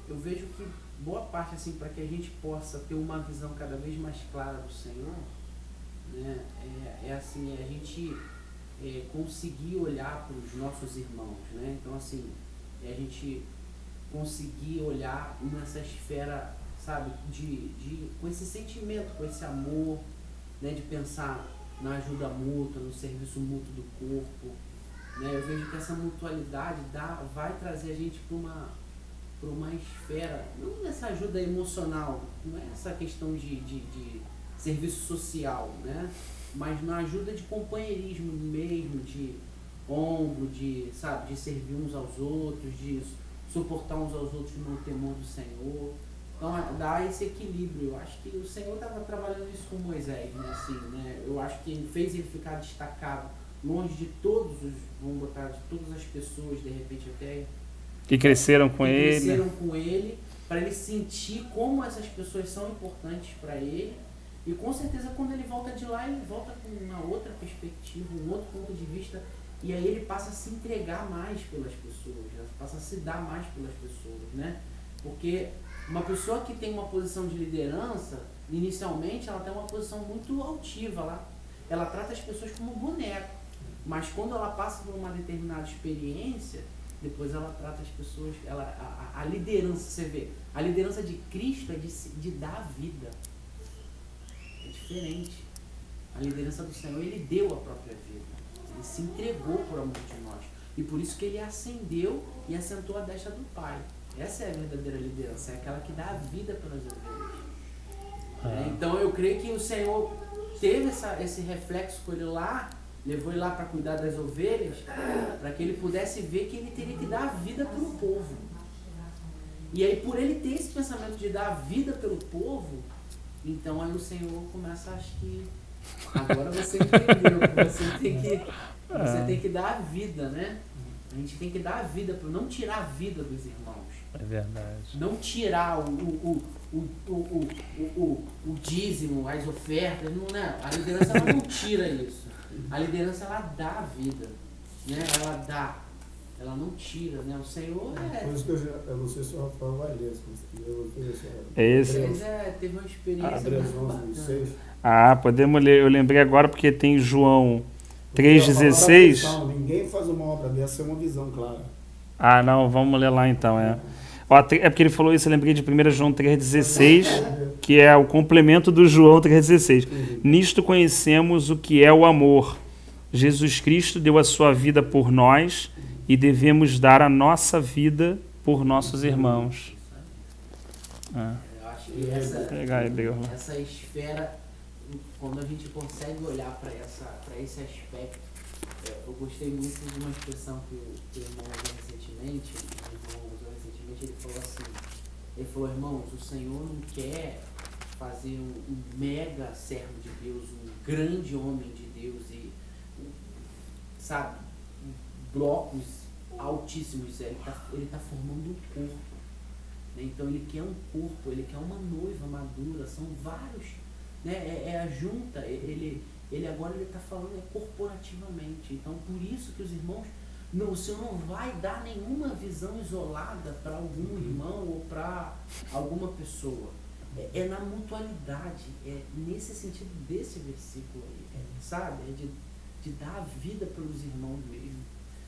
eu vejo que boa parte, assim, para que a gente possa ter uma visão cada vez mais clara do Senhor, né? Assim, a gente conseguir olhar para os nossos irmãos, né? Então, assim, a gente conseguir olhar nessa esfera, sabe, com esse sentimento, com esse amor, né? De pensar na ajuda mútua, no serviço mútuo do corpo, né? Eu vejo que essa mutualidade vai trazer a gente para uma esfera, não nessa ajuda emocional, não é essa questão de serviço social, né? Mas na ajuda de companheirismo mesmo, de ombro, sabe, de servir uns aos outros, de suportar uns aos outros no temor do Senhor. Então dá esse equilíbrio. Eu acho que o Senhor estava trabalhando isso com Moisés, né? Assim, né? Eu acho que ele fez ele ficar destacado, longe de todas as pessoas, de repente até que cresceram com ele, para ele sentir como essas pessoas são importantes para ele. E com certeza quando ele volta de lá, ele volta com uma outra perspectiva, um outro ponto de vista, e aí ele passa a se entregar mais pelas pessoas, passa a se dar mais pelas pessoas, né? Porque uma pessoa que tem uma posição de liderança, inicialmente ela tem uma posição muito altiva, ela trata as pessoas como boneco, mas quando ela passa por uma determinada experiência, depois ela trata as pessoas, a liderança, você vê, a liderança de Cristo é de dar a vida. É diferente. A liderança do Senhor, ele deu a própria vida. Ele se entregou por amor de nós. E por isso que ele ascendeu e assentou à destra do Pai. Essa é a verdadeira liderança, é aquela que dá a vida pelas ovelhas. Então eu creio que o Senhor teve esse reflexo com ele lá, levou ele lá para cuidar das ovelhas, para que ele pudesse ver que ele teria que dar a vida pelo povo. E aí, por ele ter esse pensamento de dar a vida pelo povo, então aí o Senhor começa, acho que agora você entendeu, você tem que dar a vida, né? A gente tem que dar a vida, não tirar a vida dos irmãos. É verdade. Não tirar o dízimo, as ofertas, não, né? A liderança ela não tira isso. A liderança ela dá a vida, né? Ela dá, ela não tira, né? O Senhor Por isso que eu não sei se o Rafael vai ler, mas eu vou conhecer. Esse. Teve uma experiência muito bacana. Podemos ler. Eu lembrei agora porque tem João 3,16. Ninguém faz uma obra dessa, é uma visão clara. Não, vamos ler lá então, É porque ele falou isso, eu lembrei de 1 João 3,16, que é o complemento do João 3,16. Nisto conhecemos o que é o amor. Jesus Cristo deu a sua vida por nós e devemos dar a nossa vida por nossos irmãos. Eu acho que essa esfera, quando a gente consegue olhar para esse aspecto, eu gostei muito de uma expressão que o irmão usou recentemente, ele falou assim, irmãos, o Senhor não quer fazer um mega servo de Deus, um grande homem de Deus e, sabe, blocos altíssimos. Ele tá formando um corpo, né? Então ele quer um corpo, ele quer uma noiva madura, são vários, né? É a junta, ele agora ele está falando corporativamente. Então por isso que os irmãos, o Senhor não vai dar nenhuma visão isolada para algum irmão ou para alguma pessoa. É na mutualidade, é nesse sentido desse versículo aí, sabe? É de dar a vida pelos irmãos mesmo,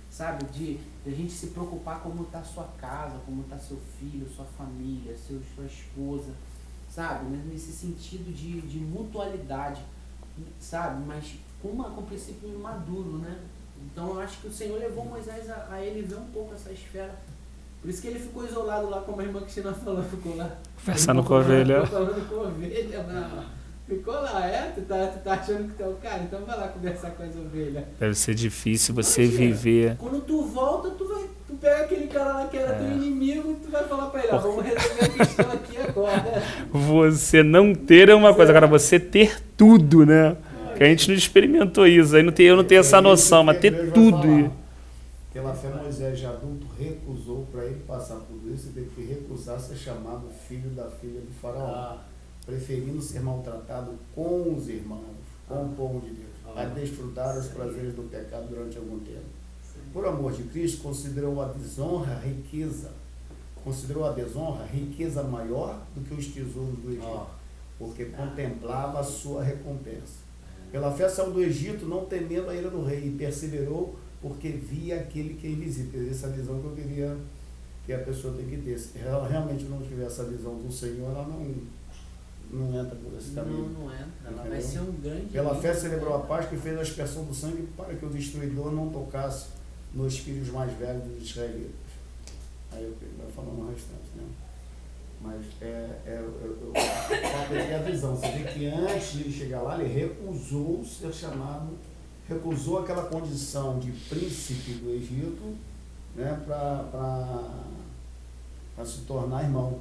sabe? De a gente se preocupar como está sua casa, como está seu filho, sua família, sua esposa, sabe? Nesse sentido de mutualidade, sabe? Mas com um princípio maduro, né? Então eu acho que o Senhor levou Moisés a ele ver um pouco essa esfera. Por isso que ele ficou isolado lá, como a irmã Cristina falou, ficou lá. Conversando com a ovelha. Falando com a ovelha, não. Ficou lá, tu tá achando que tu é o cara? Então vai lá conversar com as ovelhas. Deve ser difícil você viver. Quando tu volta, tu pega aquele cara lá que era teu inimigo e tu vai falar pra ele, vamos resolver a questão aqui agora. Você não ter é uma coisa, agora você ter tudo, né? Que a gente não experimentou isso, aí eu não tenho essa noção, mas ter tudo. Pela fé, Moisés, de adulto, recusou, para ele passar por isso, ele teve que recusar ser chamado filho da filha do faraó, preferindo ser maltratado com os irmãos, com o povo de Deus, a desfrutar os prazeres do pecado durante algum tempo. Por amor de Cristo, considerou a desonra riqueza maior do que os tesouros do Egito, porque contemplava a sua recompensa. Pela fé saiu do Egito, não temendo a ira do rei, e perseverou porque via aquele que é invisível. Essa visão que eu queria que a pessoa tem que ter. Se ela realmente não tiver essa visão do Senhor, ela não entra por esse caminho. Não entra, ela vai ser um grande... Pela fé celebrou a Páscoa e fez a aspersão do sangue para que o destruidor não tocasse nos filhos mais velhos dos israelitas. Aí eu vai falando o restante, né? Mas é a visão. Você vê que antes de ele chegar lá, ele recusou ser chamado, recusou aquela condição de príncipe do Egito, né, para se tornar irmão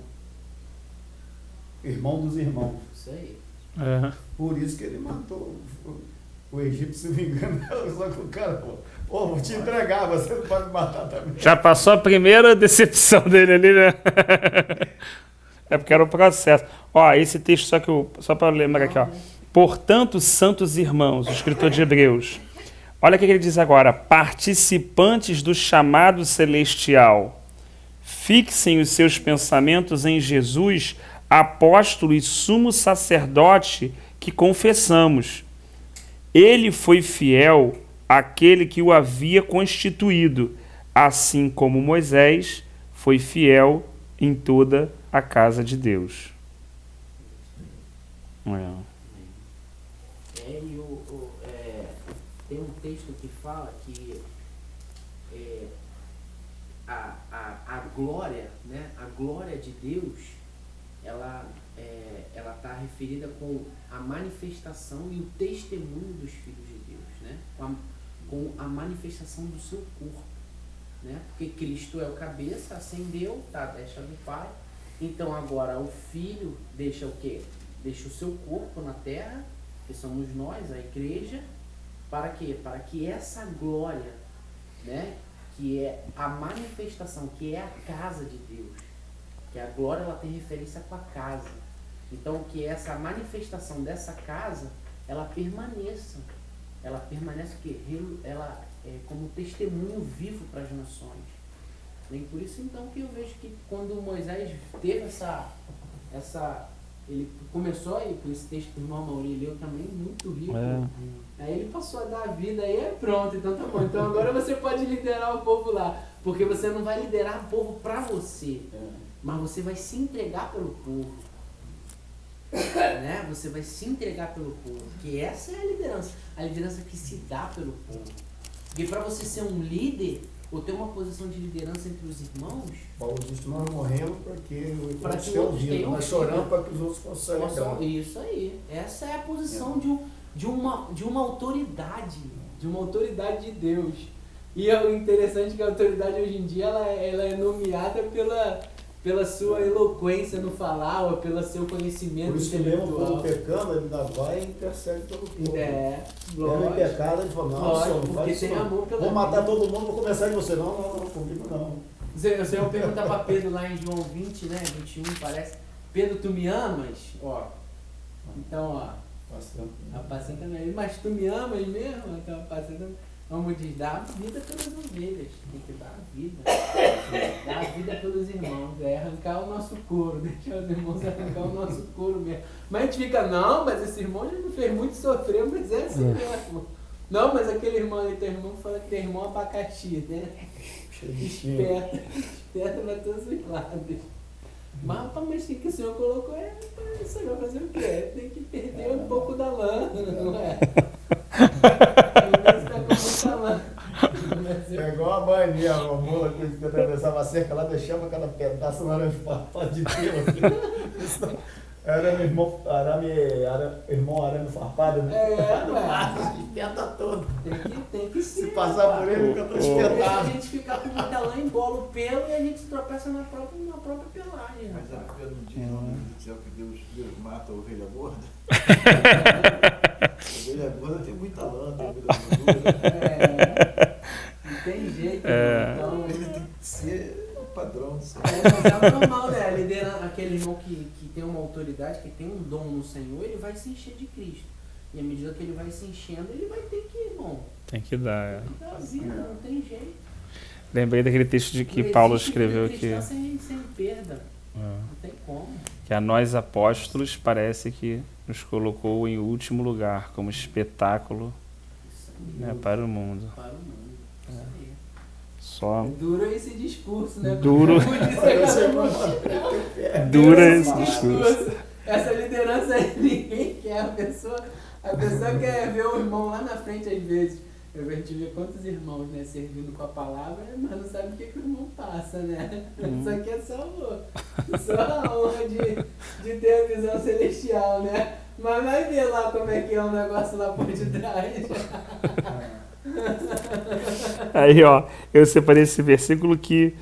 dos irmãos. Isso aí. Por isso que ele matou o Egito, se não me engano. Só que o cara, vou te entregar, você não pode me matar também. Já passou a primeira decepção dele ali, né? É porque era o processo. Esse texto, só para lembrar aqui, Portanto, santos irmãos, o escritor de Hebreus, olha o que ele diz agora: participantes do chamado celestial, fixem os seus pensamentos em Jesus, apóstolo e sumo sacerdote que confessamos. Ele foi fiel àquele que o havia constituído, assim como Moisés foi fiel em toda a casa de Deus. Tem um texto que fala que a glória, né, a glória de Deus, ela está referida com a manifestação e o testemunho dos filhos de Deus, né, com a manifestação do seu corpo, né, porque Cristo é o cabeça, ascendeu, está à destra do Pai. Então agora o Filho deixa o quê? Deixa o seu corpo na terra, que somos nós, a igreja, para quê? Para que essa glória, né, que é a manifestação, que é a casa de Deus, que a glória ela tem referência com a casa. Então que essa manifestação dessa casa, ela permaneça que ela é como testemunho vivo para as nações. E por isso então que eu vejo que quando Moisés teve ele começou aí com esse texto que o irmão Mauri leu também, muito rico. Aí ele passou a dar a vida, aí pronto, então tá bom. Então agora você pode liderar o povo lá, porque você não vai liderar o povo para você, mas você vai se entregar pelo povo. Né? Você vai se entregar pelo povo, porque essa é a liderança que se dá pelo povo. Porque para você ser um líder, ou ter uma posição de liderança entre os irmãos... Paulo disse que nós morremos porque para que outros tenham, nós choramos para que os outros possam. Isso aí. Essa é a posição de uma autoridade, de Deus. E é interessante que a autoridade hoje em dia ela é nomeada pela sua eloquência no falar, ou pelo seu conhecimento Por isso que mesmo intelectual. quando pecando, ele ainda vai e intercede pelo povo. É, Pega lógico. em pecado, ele fala, não, Lógico, senhor, não porque faz isso tem não. amor pela Vou matar vida. todo mundo, vou começar de você. Não, comigo não. O Senhor pergunta para Pedro lá em João 20, né? 21, parece. Pedro, tu me amas? Ó. Então, ó. Bastante. Apacenta mesmo. Mas tu me amas mesmo? Então, apacenta. Vamos dizer, dá a vida pelas ovelhas. Tem que dar a vida. Dar a vida pelos irmãos. É arrancar o nosso couro. Deixar os irmãos arrancar o nosso couro mesmo. Mas a gente fica, não, mas esse irmão já me fez muito sofrer, mas é assim mesmo. Não, mas aquele irmão ali, teu irmão fala que tem irmão abacaxi, né? Cheio de xingo. Esperta para todos os lados. Mas, rapaz, mas o que o senhor colocou é para o senhor fazer o quê? Tem que perder um pouco da lã, não é? Às vezes tá com muita lã. É igual a mania, uma mula que atravessava a cerca lá, deixava cada pedaço no arame farpado de pelo. Assim. Era irmão arame farpado, né? É, ué. Espeta todo. Tem que ser. Se passar por ele, fica todo Porque a espetado. gente fica com muita lã, embola o pelo e a gente tropeça na própria pelagem. Mas a rapaz. Bíblia não diz no livro do céu que Deus mata a ovelha gorda? A ovelha gorda tem muita lã, tem muita gordura. Não tem jeito, É. então. Ele tem que ser o padrão do céu. Mas é normal, né? Liderar aquele irmão que tem uma autoridade, que tem um dom no Senhor, ele vai se encher de Cristo. E à medida que ele vai se enchendo, ele vai ter que, irmão, Tem que dar. dar a vida, não tem jeito. Lembrei daquele texto de que Não Paulo existe escreveu vida cristã que, sem perda. Não tem como. que a nós apóstolos parece que nos colocou em último lugar como espetáculo, Isso aí. né, para o mundo. Para o mundo. Isso aí. Só É duro esse discurso, né? Duro. Como diz a dura esse discurso. Essa liderança aí ninguém quer. A pessoa quer ver o irmão lá na frente às vezes. A gente vê quantos irmãos, né, servindo com a palavra, mas não sabe o que o irmão passa, né? Isso aqui é só a honra de ter a visão celestial, né? Mas vai ver lá como é que é o negócio lá por detrás. Aí, ó, eu separei esse versículo que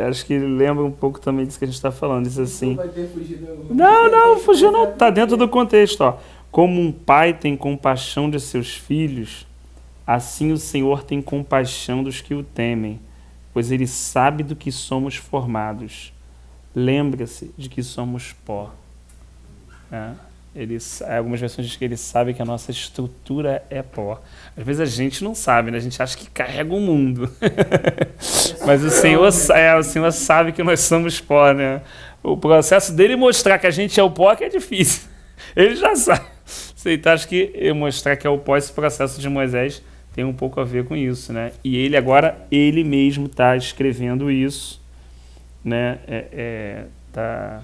acho que lembra um pouco também disso que a gente está falando. Diz assim: Não vai ter fugido. não, fugiu não, tá dentro do contexto, ó. Como um pai tem compaixão de seus filhos, assim o Senhor tem compaixão dos que o temem, pois ele sabe do que somos formados. Lembra-se de que somos pó. Algumas versões dizem que ele sabe que a nossa estrutura é pó. Às vezes a gente não sabe, né? A gente acha que carrega o mundo. Mas o Senhor sabe que nós somos pó, né? O processo dele mostrar que a gente é o pó que é difícil. Ele já sabe. Então, acho que mostrar que é o pó, esse processo de Moisés tem um pouco a ver com isso, né? E ele agora, ele mesmo está escrevendo isso, né? Está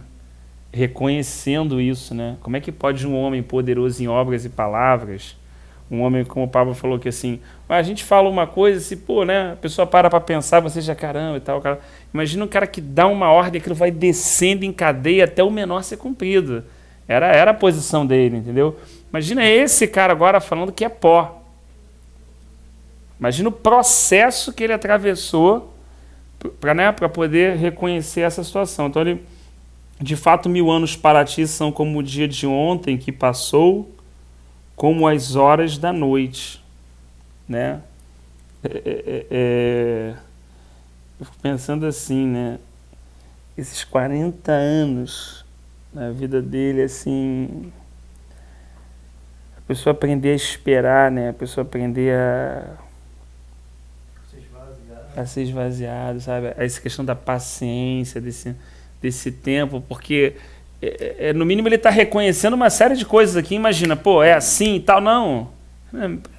reconhecendo isso, né? Como é que pode um homem poderoso em obras e palavras, um homem, como o Pablo falou, que assim, a gente fala uma coisa, assim, pô, né? A pessoa para pensar, você já caramba e tal. Cara, imagina um cara que dá uma ordem, aquilo vai descendo em cadeia até o menor ser cumprido. Era a posição dele, entendeu? Imagina esse cara agora falando que é pó. Imagina o processo que ele atravessou para poder reconhecer essa situação. Então, ele, de fato, 1000 anos para ti são como o dia de ontem que passou, como as horas da noite. Né? Eu fico pensando assim, né? Esses 40 anos na vida dele, assim, a pessoa aprender a esperar, né? A pessoa aprender a ser esvaziado, sabe? Essa questão da paciência, desse tempo, porque no mínimo ele está reconhecendo uma série de coisas aqui. Imagina, pô, é assim e tal. Não,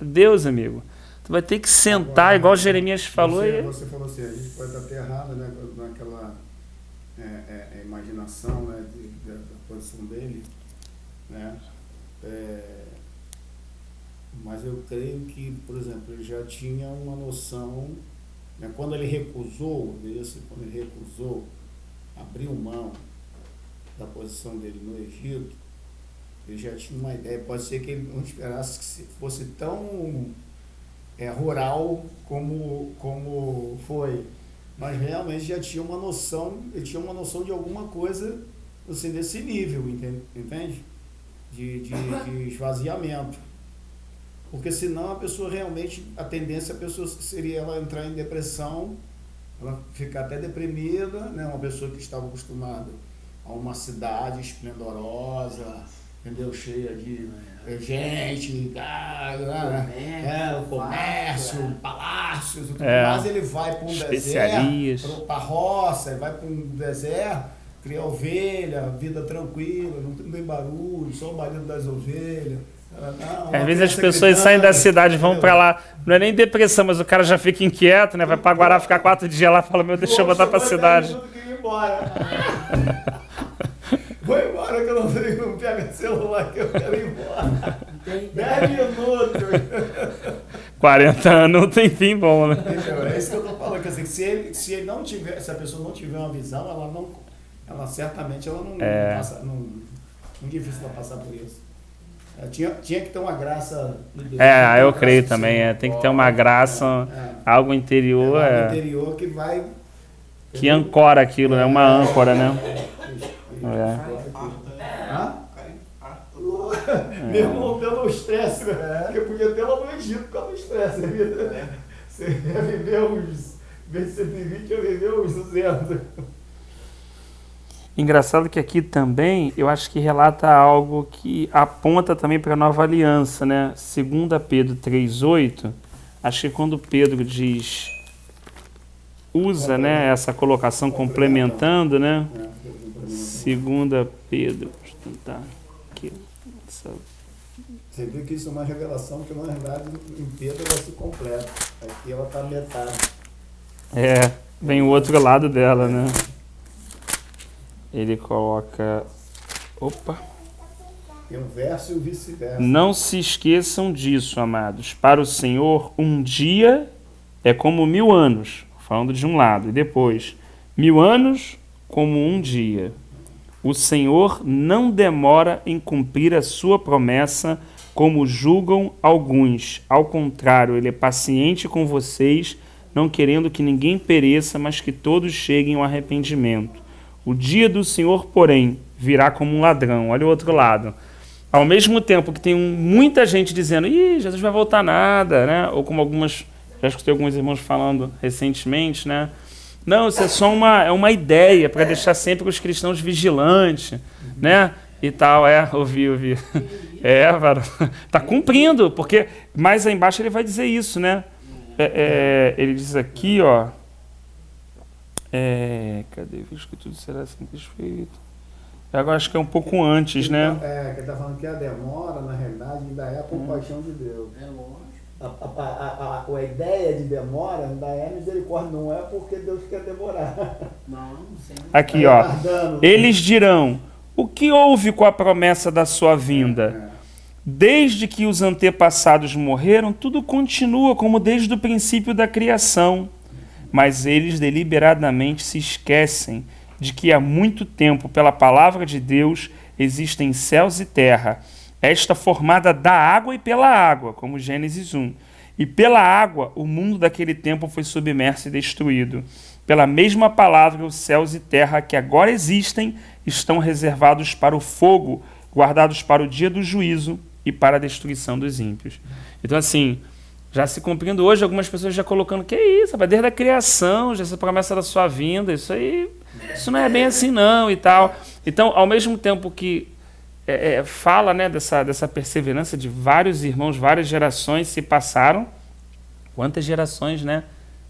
Deus, amigo, tu vai ter que sentar. Agora, igual Jeremias falou. Você falou assim, a gente pode estar até errado, né, naquela imaginação, né, da posição dele, né, mas eu creio que, por exemplo, ele já tinha uma noção, né, quando ele recusou, abriu mão da posição dele no Egito, ele já tinha uma ideia. Pode ser que ele não esperasse que fosse tão rural como foi, Mas realmente já tinha uma noção, ele tinha uma noção de alguma coisa assim, desse nível, entende? De esvaziamento. Porque senão a pessoa realmente, a tendência a pessoa seria ela entrar em depressão, ela ficar até deprimida, né? Uma pessoa que estava acostumada a uma cidade esplendorosa, entendeu? Cheia de gente, o comércio, palácios e tudo mais, ele vai para um deserto, para a roça, ele vai para um deserto, criar ovelha, vida tranquila, não tem barulho, só o barulho das ovelhas. Às vezes as pessoas saem da cidade e vão pra lá, não é nem depressão, mas o cara já fica inquieto, né? Vai pra Guará ficar 4 dias lá e fala, meu, deixa eu voltar pra cidade. Vou embora que eu não pego celular, que eu quero ir embora. 10 minutos. 40 anos não tem fim bom, né? Então, é isso que eu tô falando, quer dizer, se ele não tiver, se a pessoa não tiver uma visão, ela certamente ela não passa, não difícil ela passar por isso. Tinha que ter uma graça de Deus. Eu creio também. Tem que ter uma graça, algo interior. Algo interior que vai. Que ancora aquilo, né? Uma âncora, né? Meu irmão, pelo estresse, né? Porque podia ter lá no Egito por causa do estresse. Você ia viver uns. Em vez de 120, eu viver uns 200. Engraçado que aqui também, eu acho que relata algo que aponta também para a nova aliança, né? 2 Pedro 3,8, acho que quando Pedro usa, né, essa colocação complementando, né? 2 Pedro, deixa eu tentar aqui. Você vê que isso é uma revelação que, na verdade, em Pedro ela se completa. Aqui ela está metade. Vem o outro lado dela, né? Ele coloca... Tem um verso e o vice-versa. Não se esqueçam disso, amados. Para o Senhor, um dia é como 1000 anos. Falando de um lado. E depois, 1000 anos como um dia. O Senhor não demora em cumprir a sua promessa, como julgam alguns. Ao contrário, Ele é paciente com vocês, não querendo que ninguém pereça, mas que todos cheguem ao arrependimento. O dia do Senhor, porém, virá como um ladrão. Olha o outro lado. Ao mesmo tempo que tem muita gente dizendo, Jesus vai voltar nada, né? Ou como já escutei alguns irmãos falando recentemente, né? Não, isso é só uma ideia para deixar sempre os cristãos vigilantes, né? E tal, ouvi. Varão. Tá cumprindo, porque mais aí embaixo ele vai dizer isso, né? Ele diz aqui, ó. Cadê? Vejo que tudo será satisfeito. Agora acho que é um pouco antes, né? Que ele está falando que a demora, na realidade, ainda é a compaixão de Deus. A ideia de demora ainda é misericórdia, não é porque Deus quer demorar. Não, sempre. Aqui, ó. Eles dirão, o que houve com a promessa da sua vinda? Desde que os antepassados morreram, tudo continua como desde o princípio da criação. Mas eles deliberadamente se esquecem de que há muito tempo, pela palavra de Deus, existem céus e terra, esta formada da água e pela água, como Gênesis 1. E pela água, o mundo daquele tempo foi submerso e destruído. Pela mesma palavra, os céus e terra que agora existem estão reservados para o fogo, guardados para o dia do juízo e para a destruição dos ímpios. Então, assim, já se cumprindo hoje, algumas pessoas já colocando, que é isso, desde a criação, já essa promessa da sua vinda, isso não é bem assim não e tal. Então, ao mesmo tempo que fala, né, dessa perseverança de vários irmãos, várias gerações se passaram, quantas gerações, né,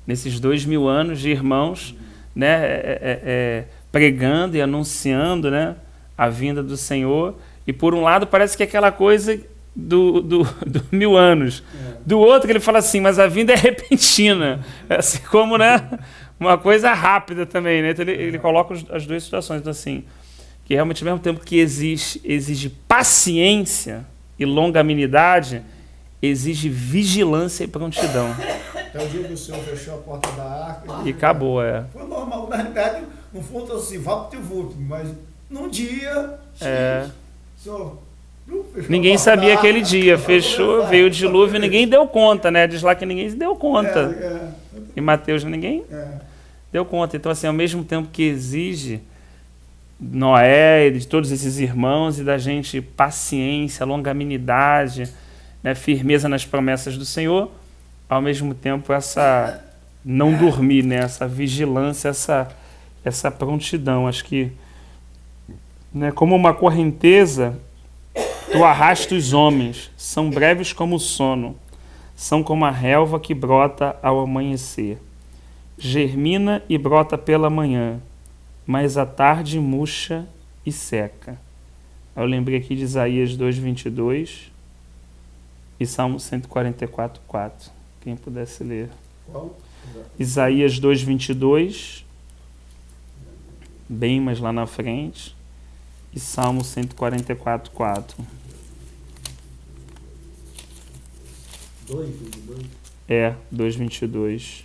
nesses 2000 anos de irmãos, né, pregando e anunciando, né, a vinda do Senhor, e por um lado parece que é aquela coisa do 1000 anos. Do outro ele fala assim, mas a vinda é repentina, assim como, né, uma coisa rápida também, né? Então ele coloca as duas situações, então assim, que realmente ao mesmo tempo que exige paciência e longanimidade, exige vigilância e prontidão. Até o dia que o Senhor fechou a porta da arca. E acabou, Foi normal, na realidade, não foi assim, vapt-vupt, mas num dia, Senhor, ninguém sabia aquele dia, fechou, veio o dilúvio, ninguém deu conta, né? Diz lá que ninguém se deu conta. Em Mateus, ninguém Deu conta. Então, assim, ao mesmo tempo que exige Noé e de todos esses irmãos e da gente paciência, longanimidade, né, firmeza nas promessas do Senhor, ao mesmo tempo essa não dormir, né, essa vigilância, essa prontidão. Acho que, né, como uma correnteza, tu arrasta os homens, são breves como o sono, são como a relva que brota ao amanhecer. Germina e brota pela manhã, mas à tarde murcha e seca. Eu lembrei aqui de Isaías 2:22 e Salmo 144:4. Quem pudesse ler. Qual? Isaías 2:22, bem mais lá na frente, e Salmo 144:4. 2:22. É, 2:22.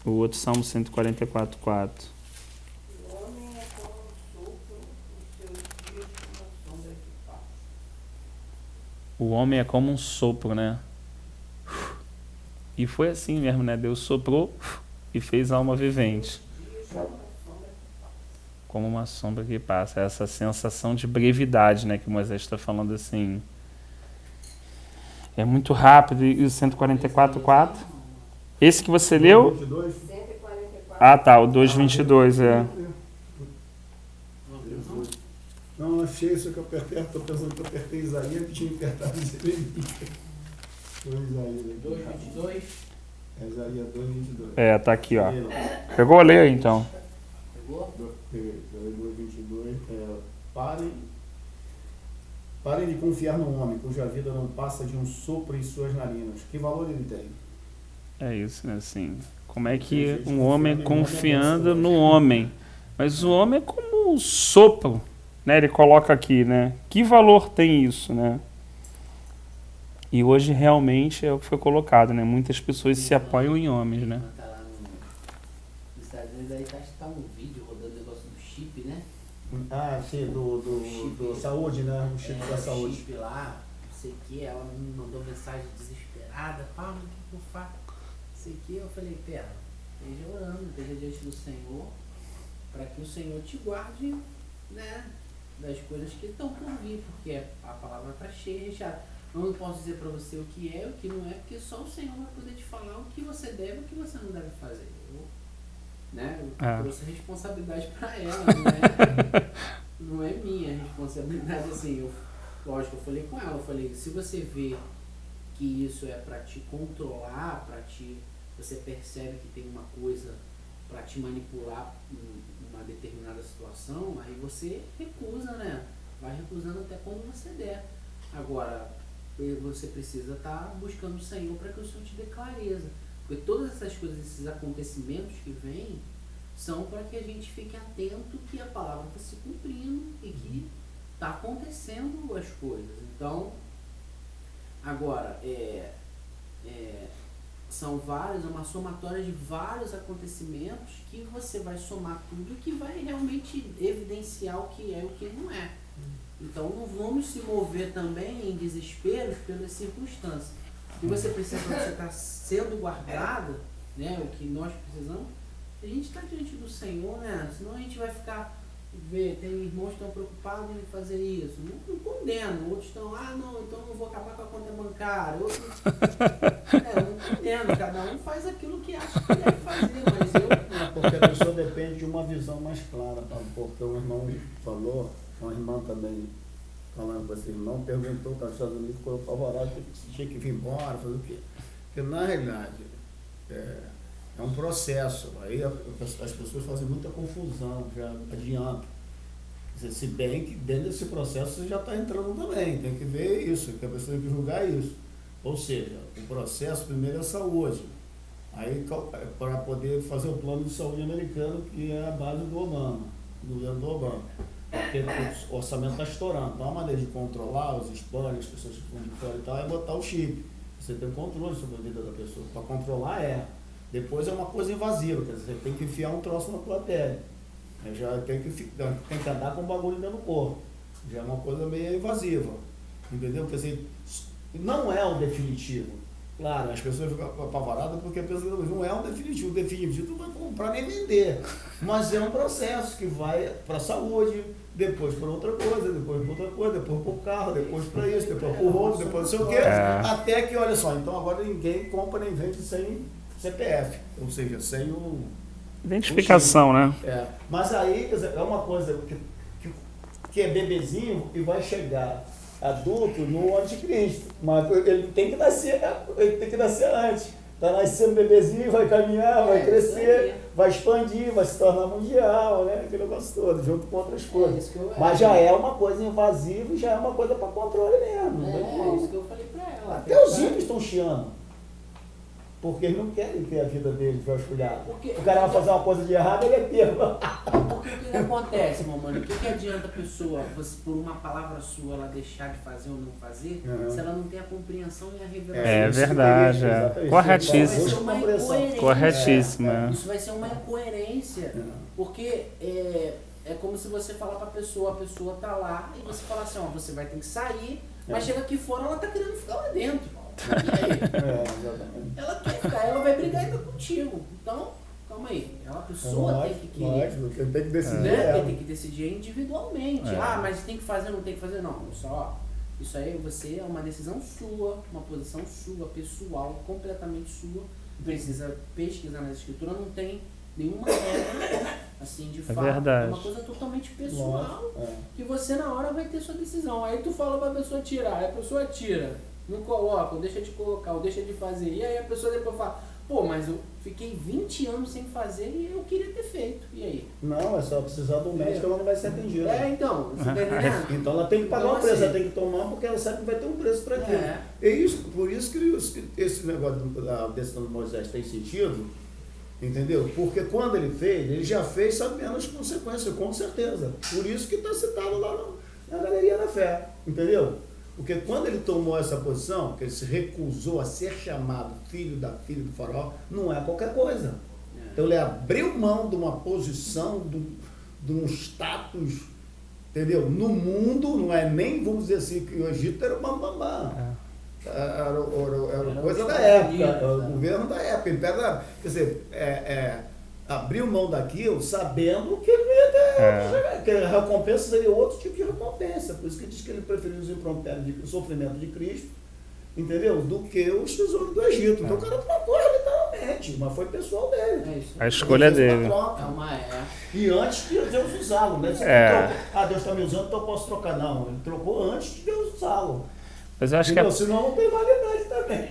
O outro Salmo 144:4. O homem é como um sopro, os seus dias como a sombra que passa. O homem é como um sopro, né? E foi assim mesmo, né? Deus soprou e fez a alma vivente. Como uma sombra que passa. Essa sensação de brevidade, né? Que Moisés está falando assim. É muito rápido. E o 144:4? Esse que você leu? 22. 144. Ah, tá. O 2:22, é. Não, achei isso que eu apertei. Estou pensando que eu apertei Isaías, que tinha apertado Jeremias. Foi Isaías aqui. 2:22. É Isaías 2:22. É, tá aqui, ó. Pegou a ler então. Pegou? Peguei, 2:22. Parem de confiar no homem, cuja vida não passa de um sopro em suas narinas. Que valor ele tem? É isso, né? Assim, como é que um homem confiando no homem? Mas o homem é como um sopro, né? Ele coloca aqui, né? Que valor tem isso, né? E hoje realmente é o que foi colocado, né? Muitas pessoas se apoiam em homens, né? Tá lá nos Estados Unidos, aí acho que tá um vídeo rodando o negócio do chip, né? Ah, sim, do saúde, né? O chip da saúde. O chip lá, não sei o que, ela me mandou mensagem desesperada, Paulo, o que eu faço? Não sei o que, eu falei, pera, esteja orando, esteja diante do Senhor, para que o Senhor te guarde, né, das coisas que estão por vir, porque a palavra está cheia e recheada. Eu não posso dizer para você o que é, o que não é, porque só o Senhor vai poder te falar o que você deve e o que você não deve fazer. Eu trouxe responsabilidade para ela, não é minha responsabilidade, assim, lógico, eu falei com ela, eu falei, se você vê que isso é para te controlar, você percebe que tem uma coisa para te manipular em uma determinada situação, aí você recusa, né? Vai recusando até quando você der. Agora, você precisa estar buscando o Senhor para que o Senhor te dê clareza. Porque todas essas coisas, esses acontecimentos que vêm, são para que a gente fique atento que a palavra está se cumprindo e que está acontecendo as coisas. Então, agora, são vários, é uma somatória de vários acontecimentos que você vai somar tudo e que vai realmente evidenciar o que é e o que não é. Então, não vamos se mover também em desespero pelas circunstâncias. O que você precisa para você estar sendo guardado, né, o que nós precisamos, a gente está diante do Senhor, né? Senão a gente vai ficar, tem irmãos que estão preocupados em fazer isso. Não condenam, outros estão, não, então não vou acabar com a conta bancária. Outros, não condeno, cada um faz aquilo que acha que deve fazer, mas Porque a pessoa depende de uma visão mais clara, tá? Porque um irmão falou, uma irmã também falando com esse irmão, perguntou para os Estados Unidos, ficou apavorado, que tinha que vir embora, fazer o quê? Porque na realidade é um processo, aí as pessoas fazem muita confusão, já adianta. Se bem que dentro desse processo você já está entrando também, tem que ver isso, que a pessoa tem que julgar isso. Ou seja, o processo primeiro é a saúde, aí para poder fazer o plano de saúde americano, que é a base do Obama, do governo do Obama. Porque o orçamento está estourando. Então a maneira de controlar os hispanos, as pessoas que estão de fora e tal, é botar o chip. Você tem controle sobre a vida da pessoa. Para controlar Depois é uma coisa invasiva, quer dizer, você tem que enfiar um troço na tua pele. Já tem que andar com um bagulho dentro do corpo. Já é uma coisa meio invasiva. Entendeu? Quer dizer, não é o definitivo. Claro, as pessoas ficam apavoradas porque pensam que não é um definitivo. O definitivo tu não vai comprar nem vender. Mas é um processo que vai para a saúde, depois para outra coisa, depois para outra coisa, depois para o carro, depois para isso, depois para o rolo, depois não sei o quê. Até que, olha só, então agora ninguém compra nem vende sem CPF, ou seja, sem o... Identificação, né? Mas aí, quer dizer, é uma coisa que é bebezinho e vai chegar adulto no anticristo, mas ele tem que nascer antes. Está nascendo bebezinho, vai caminhar, vai crescer, vai expandir, vai se tornar mundial, né? Aquele negócio todo, junto com outras coisas. Mas já é uma coisa invasiva e já é uma coisa para controle mesmo. É isso que eu falei para ela. Até os ímpios estão chiando. Porque eles não querem ter a vida deles vasculhada. O cara vai fazer uma coisa de errado, ele é pego. Porque o que acontece, mamãe? O que adianta a pessoa, por uma palavra sua, ela deixar de fazer ou não fazer, se ela não tem a compreensão e a revelação? É verdade, corretíssimo. Isso vai ser uma incoerência. Corretíssimo. Isso vai ser uma incoerência, porque é como se você falar para a pessoa tá lá, e você fala assim, ó, você vai ter que sair, mas chega aqui fora, ela tá querendo ficar lá dentro. E aí? Ela quer ficar, ela vai brigar ainda contigo. Então, calma aí. A pessoa tem que querer. Quem tem que decidir Quem tem que decidir individualmente. Mas tem que fazer, não tem que fazer, não. Só, isso aí é uma decisão sua, uma posição sua, pessoal, completamente sua. Precisa pesquisar na escritura, não tem nenhuma regra, assim, de fato. Verdade. É uma coisa totalmente pessoal, que você na hora vai ter sua decisão. Aí tu fala pra pessoa tirar, aí a pessoa tira. Não coloca, ou deixa de colocar, ou deixa de fazer. E aí a pessoa depois fala, pô, mas eu fiquei 20 anos sem fazer e eu queria ter feito. E aí? Não, é só precisar do médico, ela não vai ser atendida. Então, você tá entendendo? Então ela tem que pagar um preço, ela tem que tomar porque ela sabe que vai ter um preço para aquilo. Por isso que esse negócio da decisão de Moisés tem sentido, entendeu? Porque quando ele fez, ele já fez sabendo as consequências, com certeza. Por isso que está citado lá na Galeria da Fé, entendeu? Porque quando ele tomou essa posição, que ele se recusou a ser chamado filho do faraó, não é qualquer coisa. Então ele abriu mão de uma posição, de um status, entendeu? No mundo, não é nem, vamos dizer assim, que o Egito era o bambambam. Era coisa da época, era o governo da época, o império da época. Quer dizer, abriu mão daquilo sabendo que ele ia ter, que a recompensa seria outro tipo de recompensa. Por isso que diz que ele preferiu o sofrimento de Cristo, entendeu? Do que os tesouros do Egito. Então o cara trocou literalmente, mas foi pessoal dele. A escolha dele. E antes de Deus usá-lo, né? Deus está me usando, então eu posso trocar. Não, ele trocou antes de Deus usá-lo. Mas eu acho senão não tem validade também.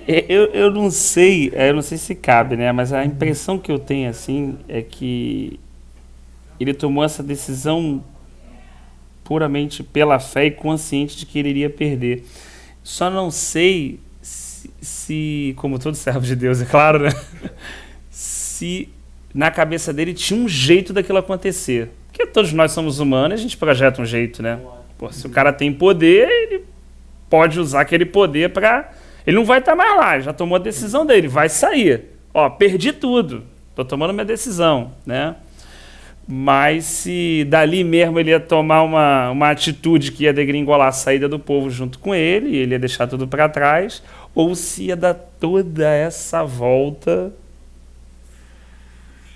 Eu não sei se cabe, né? Mas a impressão que eu tenho, assim, é que ele tomou essa decisão puramente pela fé e consciente de que ele iria perder. Só não sei se como todo servo de Deus, é claro, né? Se na cabeça dele tinha um jeito daquilo acontecer. Porque todos nós somos humanos e a gente projeta um jeito, né? Pô, se o cara tem poder, ele pode usar aquele poder para... Ele não vai estar mais lá, ele já tomou a decisão dele, vai sair. Ó, perdi tudo, tô tomando minha decisão, né? Mas se dali mesmo ele ia tomar uma atitude que ia degringolar a saída do povo junto com ele, e ele ia deixar tudo para trás, ou se ia dar toda essa volta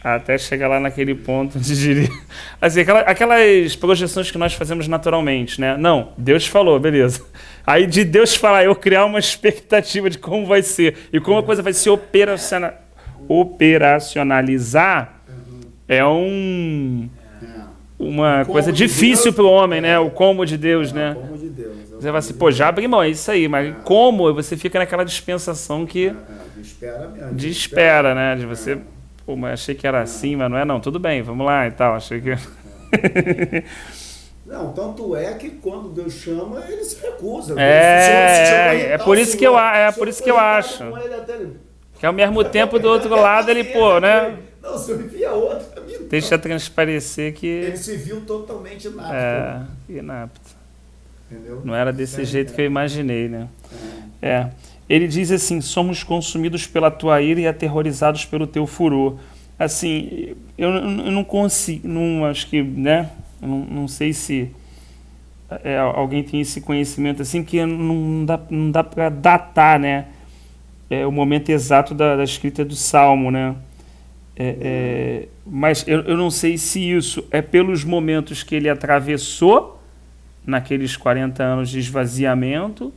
até chegar lá naquele ponto onde diria... Assim, aquelas projeções que nós fazemos naturalmente, né? Não, Deus falou, beleza. Aí de Deus falar, eu criar uma expectativa de como vai ser e como a coisa vai se operacionalizar, é uma coisa difícil para o homem, né? O como de Deus, né? Como de Deus. Você vai assim, pô, já abri mão, é isso aí, mas como você fica naquela dispensação que... De espera, né? De você... Pô, mas achei que era assim, mas não é não. Tudo bem, vamos lá e tal. Achei que... Não, tanto é que quando Deus chama, ele se recusa. É por isso que eu acho. Que ao mesmo tempo, do outro lado, ele, pô, né? Não, se eu envia outro, deixa transparecer que... Ele se viu totalmente inapto. Inapto. Entendeu? Não era desse jeito que eu imaginei, né? Ele diz assim, somos consumidos pela tua ira e aterrorizados pelo teu furor. Assim, eu não consigo, não, acho que, né? Não sei se alguém tem esse conhecimento assim, que não dá para datar, né? o momento exato da escrita do Salmo, né? Mas eu não sei se isso é pelos momentos que ele atravessou naqueles 40 anos de esvaziamento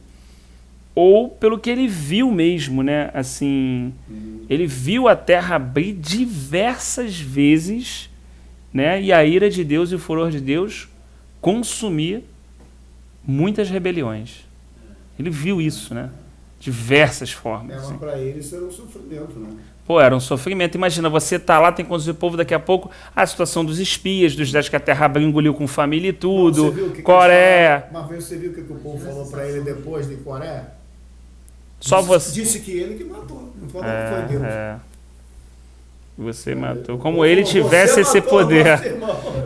ou pelo que ele viu mesmo, né? Assim, ele viu a terra abrir diversas vezes, né? E a ira de Deus e o furor de Deus consumir muitas rebeliões. Ele viu isso, né? Diversas formas. Mas para ele isso era um sofrimento, né? Pô, era um sofrimento. Imagina, você tá lá, tem que conduzir o povo, daqui a pouco a situação dos espias, dos 10 que a terra abriu, engoliu com família e tudo. Coré. Uma vez você viu o que o povo falou para ele depois de Coré? Só você. Disse que ele que matou. Não falou que foi Deus. Você matou. Como ele tivesse esse poder.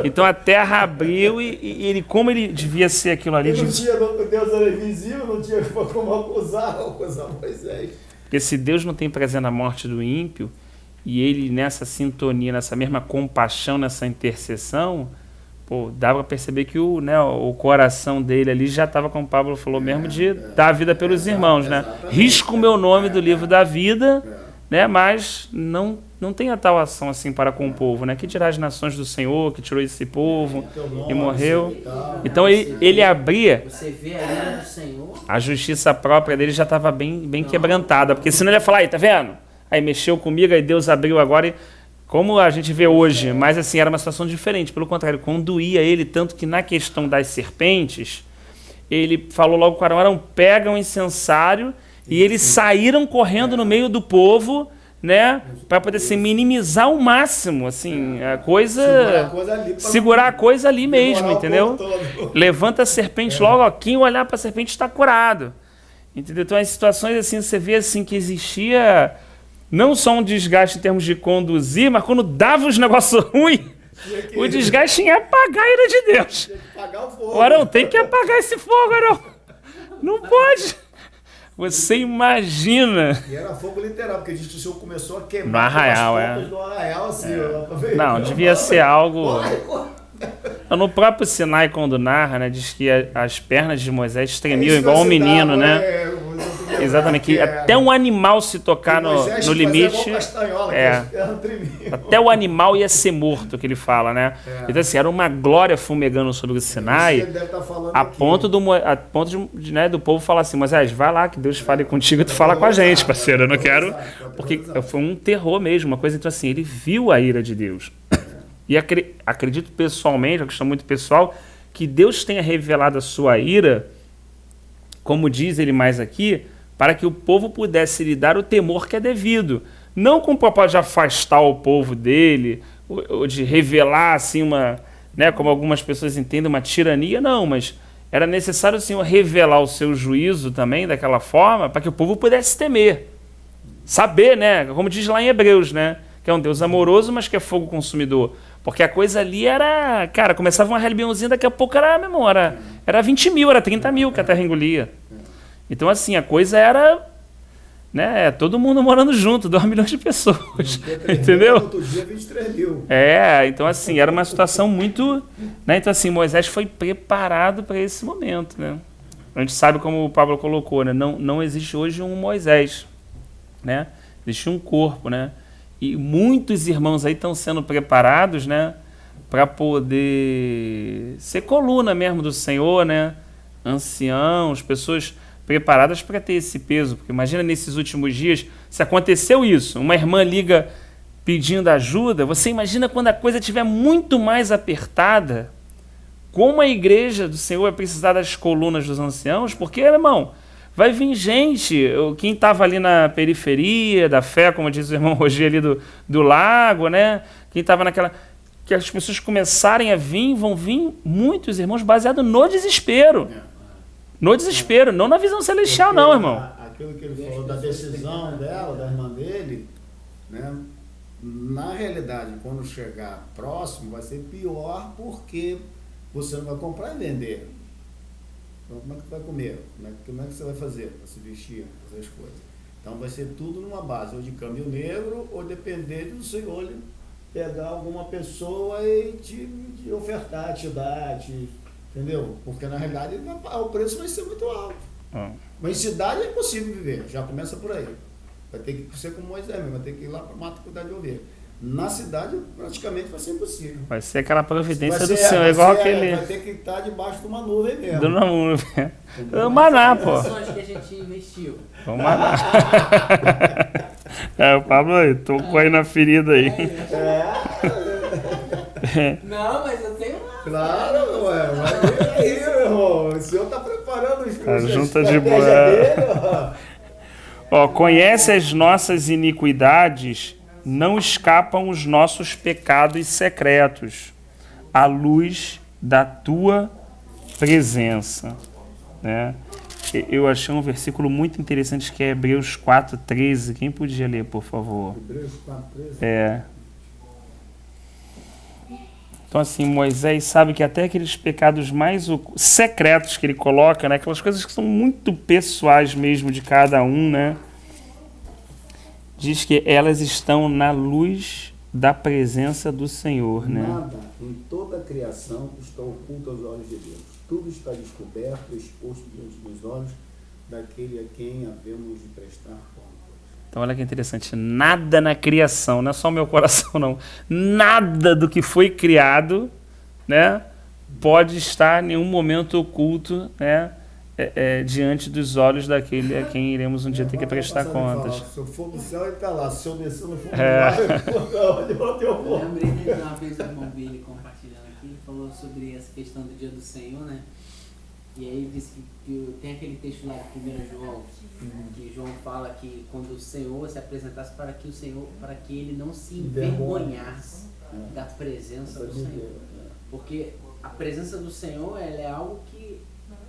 Então a terra abriu e ele, como ele devia ser aquilo ali. Ele não tinha, Deus era invisível, não tinha como acusar Moisés. Porque se Deus não tem prazer na morte do ímpio, e ele nessa sintonia, nessa mesma compaixão, nessa intercessão, pô, dá para perceber que o coração dele ali já estava, como o Pablo falou mesmo, de dar a vida pelos irmãos, né? Risco o meu nome do livro da vida, né? Mas não tem a tal ação assim para com o povo, né? Que dirá as nações do Senhor, que tirou esse povo e morreu. Então ele abria. Você vê a ira do Senhor. A justiça própria dele já estava bem quebrantada, porque senão ele ia falar, aí, tá vendo? Aí mexeu comigo, aí Deus abriu agora, e como a gente vê hoje, mas assim, era uma situação diferente, pelo contrário, conduía ele, tanto que na questão das serpentes, ele falou logo com Arão, pegam o incensário, e eles saíram correndo no meio do povo, né, para poder assim, minimizar ao máximo, assim, a coisa, segurar a coisa ali mesmo, entendeu? Levanta a serpente logo, ó, quem olhar para a serpente está curado, entendeu? Então as situações assim, você vê assim que existia não só um desgaste em termos de conduzir, mas quando dava os negócios ruins, o desgaste em apagar a ira de Deus. Tem que apagar o fogo. Arão, tem que apagar esse fogo, Arão. Não pode. Você imagina. E era fogo literal, porque a gente, o senhor começou a queimar no arraial, do arraial, assim, Não, devia ser algo. No próprio Sinai, quando narra, né, diz que as pernas de Moisés tremiam igual um menino, né? Exatamente, que até um animal se tocar no limite, até o animal ia ser morto, que ele fala, né? Então assim, era uma glória fumegando sobre o Sinai, a ponto do povo falar assim, Moisés, vai lá que Deus fale contigo e tu fala com a gente, parceiro, eu não quero, porque foi um terror mesmo, uma coisa, então assim, ele viu a ira de Deus. E acredito pessoalmente, é uma questão muito pessoal, que Deus tenha revelado a sua ira, como diz ele mais aqui, para que o povo pudesse lhe dar o temor que é devido. Não com o propósito de afastar o povo dele, ou de revelar assim né, como algumas pessoas entendem, uma tirania, não, mas era necessário o Senhor revelar o seu juízo também daquela forma, para que o povo pudesse temer. Saber, né, como diz lá em Hebreus, né, que é um Deus amoroso, mas que é fogo consumidor. Porque a coisa ali era, cara, começava uma rebeliãozinha, daqui a pouco era, meu irmão, era 20 mil, era 30 mil que a terra engolia. Então, assim, a coisa era, né, todo mundo morando junto, 2 milhões de pessoas, entendeu? Outro dia, 23 mil. Então, assim, era uma situação muito, né, então, assim, Moisés foi preparado para esse momento, né? A gente sabe como o Pablo colocou, né, não existe hoje um Moisés, né, existe um corpo, né, e muitos irmãos aí estão sendo preparados, né, para poder ser coluna mesmo do Senhor, né, anciãos, pessoas preparadas para ter esse peso, porque imagina nesses últimos dias, se aconteceu isso, uma irmã liga pedindo ajuda, você imagina quando a coisa estiver muito mais apertada, como a igreja do Senhor vai precisar das colunas dos anciãos, porque, meu irmão, vai vir gente, quem estava ali na periferia da fé, como diz o irmão Rogério ali do lago, né? Quem estava naquela... que as pessoas começarem a vir, vão vir muitos irmãos baseados no desespero. No desespero, não na visão celestial, não, irmão. Aquilo que ele falou da decisão dela, da irmã dele, né? Na realidade, quando chegar próximo, vai ser pior porque você não vai comprar e vender. Então, como é que tu vai comer? Como é que você vai fazer? Vai se vestir, fazer as coisas. Então, vai ser tudo numa base, ou de câmbio negro, ou depender do Senhor ele pegar alguma pessoa e te ofertar, te dar, entendeu? Porque, na realidade, o preço vai ser muito alto. Mas em cidade é impossível viver, já começa por aí. Vai ter que ser como Moisés mesmo, vai ter que ir lá para o mato cuidar de ovelha. Na cidade, praticamente vai ser impossível. Vai ser aquela providência Vai do ser- Senhor, vai igual ser- aquele Vai ter que estar debaixo de uma nuvem mesmo. do Namuno. Entendeu? O maná, pô. Ações que a gente investiu. O maná. O Pablo aí, tocou aí na ferida aí. Não, mas eu tenho uma. Claro, ué. Mas e aí, meu irmão? O senhor está preparando os A junta de estratégia boa. dele, ó. Conhece as nossas iniquidades, não escapam os nossos pecados secretos, à luz da tua presença. Né? Eu achei um versículo muito interessante que é Hebreus 4:13. Quem podia ler, por favor? Hebreus 4:13. Então, assim, Moisés sabe que até aqueles pecados mais secretos que ele coloca, né, aquelas coisas que são muito pessoais mesmo de cada um, né, diz que elas estão na luz da presença do Senhor, né? Nada em toda a criação está oculto aos olhos de Deus. Tudo está descoberto, exposto diante dos olhos daquele a quem havemos de prestar conta. Então, olha que interessante. Nada na criação, não é só o meu coração, não. Nada do que foi criado, né, pode estar em nenhum momento oculto, né, diante dos olhos daquele a quem iremos um dia ter que prestar contas. Se eu for do céu, ele está lá. Se eu descer no fundo do mar, onde eu Eu vou? lembrei de uma vez o irmão Billy compartilhando aqui, ele falou sobre essa questão do dia do Senhor, né? E aí ele disse que tem aquele texto lá de 1 João, que João fala que quando o Senhor se apresentasse para que ele não se envergonhasse da presença do Senhor. Porque a presença do Senhor, ela é algo que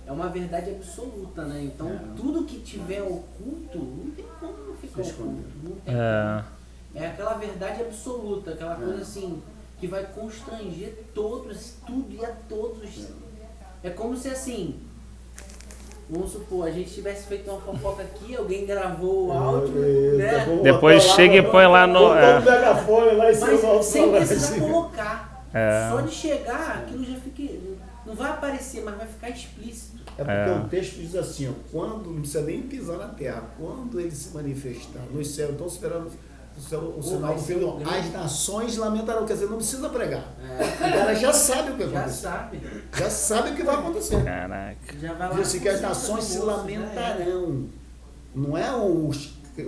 é uma verdade absoluta, né? Então tudo que tiver oculto, não tem como não ficar oculto. Não tem como. É aquela verdade absoluta, aquela coisa assim, que vai constranger todos, tudo e a todos. É como se assim, vamos supor, a gente tivesse feito uma fofoca aqui, alguém gravou o áudio, né? Depois chega e põe lá no... Botou um megafone lá em cima do Mas sem precisar assim. colocar. Só de chegar, aquilo já fica. Não vai aparecer, mas vai ficar explícito. É porque o texto diz assim, ó, quando, não precisa nem pisar na terra, quando ele se manifestar nos céus, estão esperando o sinal do Filho, as nações lamentarão, quer dizer, não precisa pregar. O cara já sabe o que vai acontecer. Já sabe o que vai acontecer. Caraca. Já vai lá. Diz assim que as nações se lamentarão. Não é o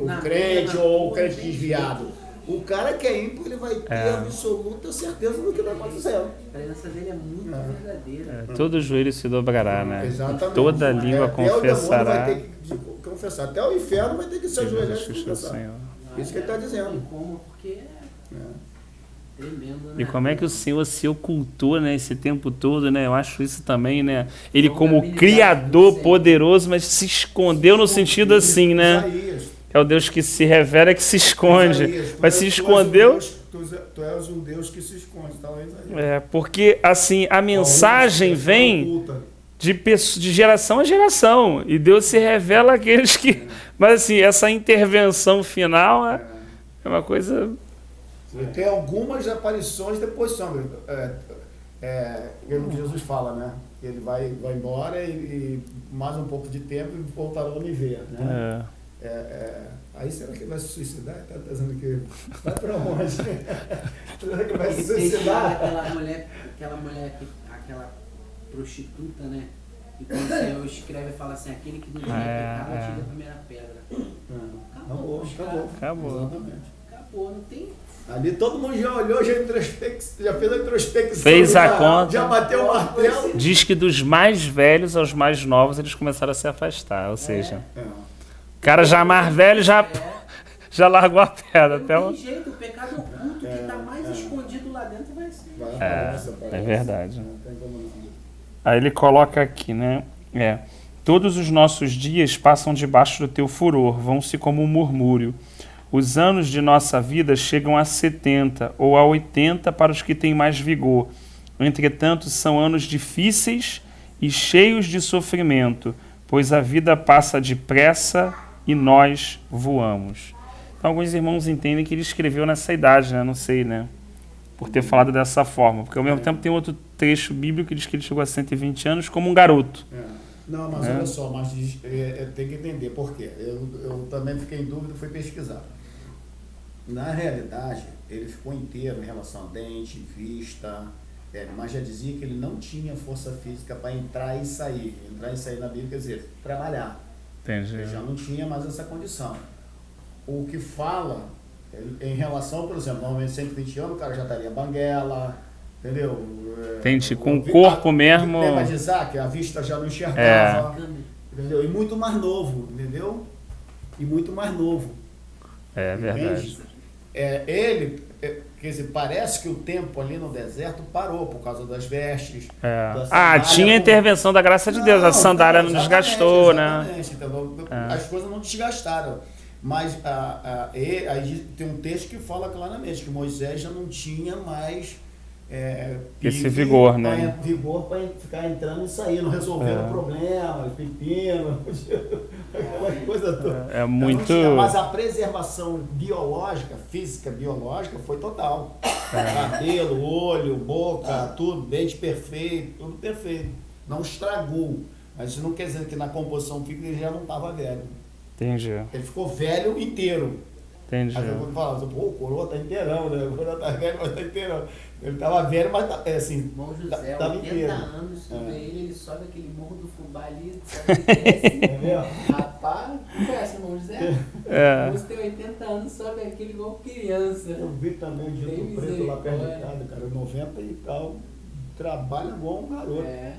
Na crente vida, ou o na crente vida. desviado. O cara que é ímpio, ele vai ter absoluta certeza do que vai acontecer. A presença dele é muito verdadeira. Todo joelho se dobrará, né? Exatamente. Toda língua Até o demônio confessará. vai ter que confessar. Até o inferno vai ter que se ajoelhar e Jesus Cristo é o confessar. Senhor. Isso que ele está Não dizendo. tem como, porque é tremendo, né? E como é que o Senhor se ocultou, né, esse tempo todo, né? Eu acho isso também, né? Ele como Criador poderoso, mas se escondeu no sentido assim, né? Isaías. É o Deus que se revela, que se esconde. Isaías, Mas se escondeu... Tu és um Deus que se esconde, tá lá em Isaías. Porque assim, a mensagem vem de geração a geração. E Deus se revela àqueles que... Mas assim, essa intervenção final é uma coisa... Tem algumas aparições depois são. Jesus fala, né? Ele vai embora e mais um pouco de tempo e voltarão a me ver, né? Aí será que ele vai se suicidar? Está dizendo que vai para onde? Será que ele vai se suicidar? Aquela prostituta, né? E quando o Senhor escreve e fala assim, aquele que não tinha pecado, tira a primeira pedra. Acabou. Exatamente. Acabou, não tem... Ali todo mundo já olhou, já fez a introspecção. Fez a conta. Já bateu o martelo. Diz que dos mais velhos aos mais novos eles começaram a se afastar. Ou seja, o cara já mais velho já largou a pedra. Até Não tem jeito, o pecado oculto que está mais escondido lá dentro vai ser. É verdade. Não tem como não. Aí ele coloca aqui, né? Todos os nossos dias passam debaixo do teu furor, vão-se como um murmúrio. Os anos de nossa vida chegam a 70 ou a 80 para os que têm mais vigor. Entretanto, são anos difíceis e cheios de sofrimento, pois a vida passa depressa e nós voamos. Então, alguns irmãos entendem que ele escreveu nessa idade, né? Não sei, né? Por ter falado dessa forma. Porque, ao mesmo tempo, tem outro trecho bíblico que diz que ele chegou a 120 anos como um garoto. Não, mas É. olha só, mas tem que entender por quê. Eu também fiquei em dúvida e fui pesquisar. Na realidade, ele ficou inteiro em relação a dente, vista, mas já dizia que ele não tinha força física para entrar e sair. Entrar e sair na Bíblia quer dizer trabalhar. Entendi. Ele já não tinha mais essa condição. O que fala, em relação, por exemplo, normalmente 120 anos, o cara já estaria banguela, entendeu? Entendi, com o corpo mesmo. Lembra de Isaac? A vista já não É. enxergava, entendeu? E muito mais novo, entendeu? E muito mais novo. É verdade. Entende? Quer dizer, parece que o tempo ali no deserto parou por causa das vestes. É. da Ah, sandália tinha a com- intervenção da graça de Deus. A sandália não desgastou, né? Então, É. as coisas não desgastaram. Mas aí tem um texto que fala claramente que Moisés já não tinha mais Esse pique vigor, né? Vigor para ficar entrando e saindo, resolvendo problemas, pepino, aquela coisa toda. É muito. Mas a preservação biológica, física biológica, foi total. Cabelo, olho, boca, tudo, dente perfeito, tudo perfeito. Não estragou. Mas isso não quer dizer que na composição física ele já não estava velho. Entendi. Ele ficou velho inteiro. Entendi. Aí eu vou falar, pô, o coroa tá inteirão, né? O coroa tá velho, mas tá inteirão. Ele tava velho, mas assim, Irmão José, tava 80 inteiro. anos, tu É. vê ele sobe aquele morro do fubá ali, sobe e desce. Entendeu? Rapaz, conhece o irmão José? É. Você tem 80 anos, sobe aquele igual criança. Eu vi também o Tem Dito Preto lá perto de misericórdia. casa, cara, 90 e tal. Trabalha igual um garoto. É.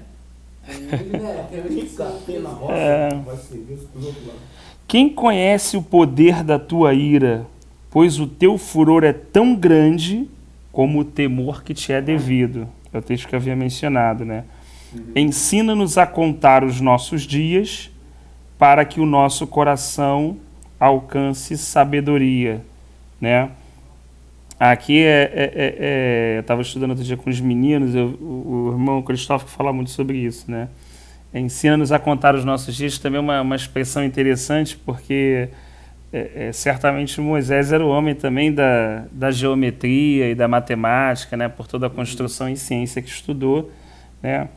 Ele, né? Tem uns que Fica são aqui na roça, É. vai servir isso pros outros lados. Quem conhece o poder da tua ira, pois o teu furor é tão grande como o temor que te é devido. É o texto que eu havia mencionado, né? Ensina-nos a contar os nossos dias para que o nosso coração alcance sabedoria, né? Aqui eu estava estudando outro dia com os meninos, o irmão Cristóvão fala muito sobre isso, né? Ensina-nos a contar os nossos dias, também é uma expressão interessante, porque certamente Moisés era o homem também da geometria e da matemática, né? Por toda a construção em ciência que estudou, né?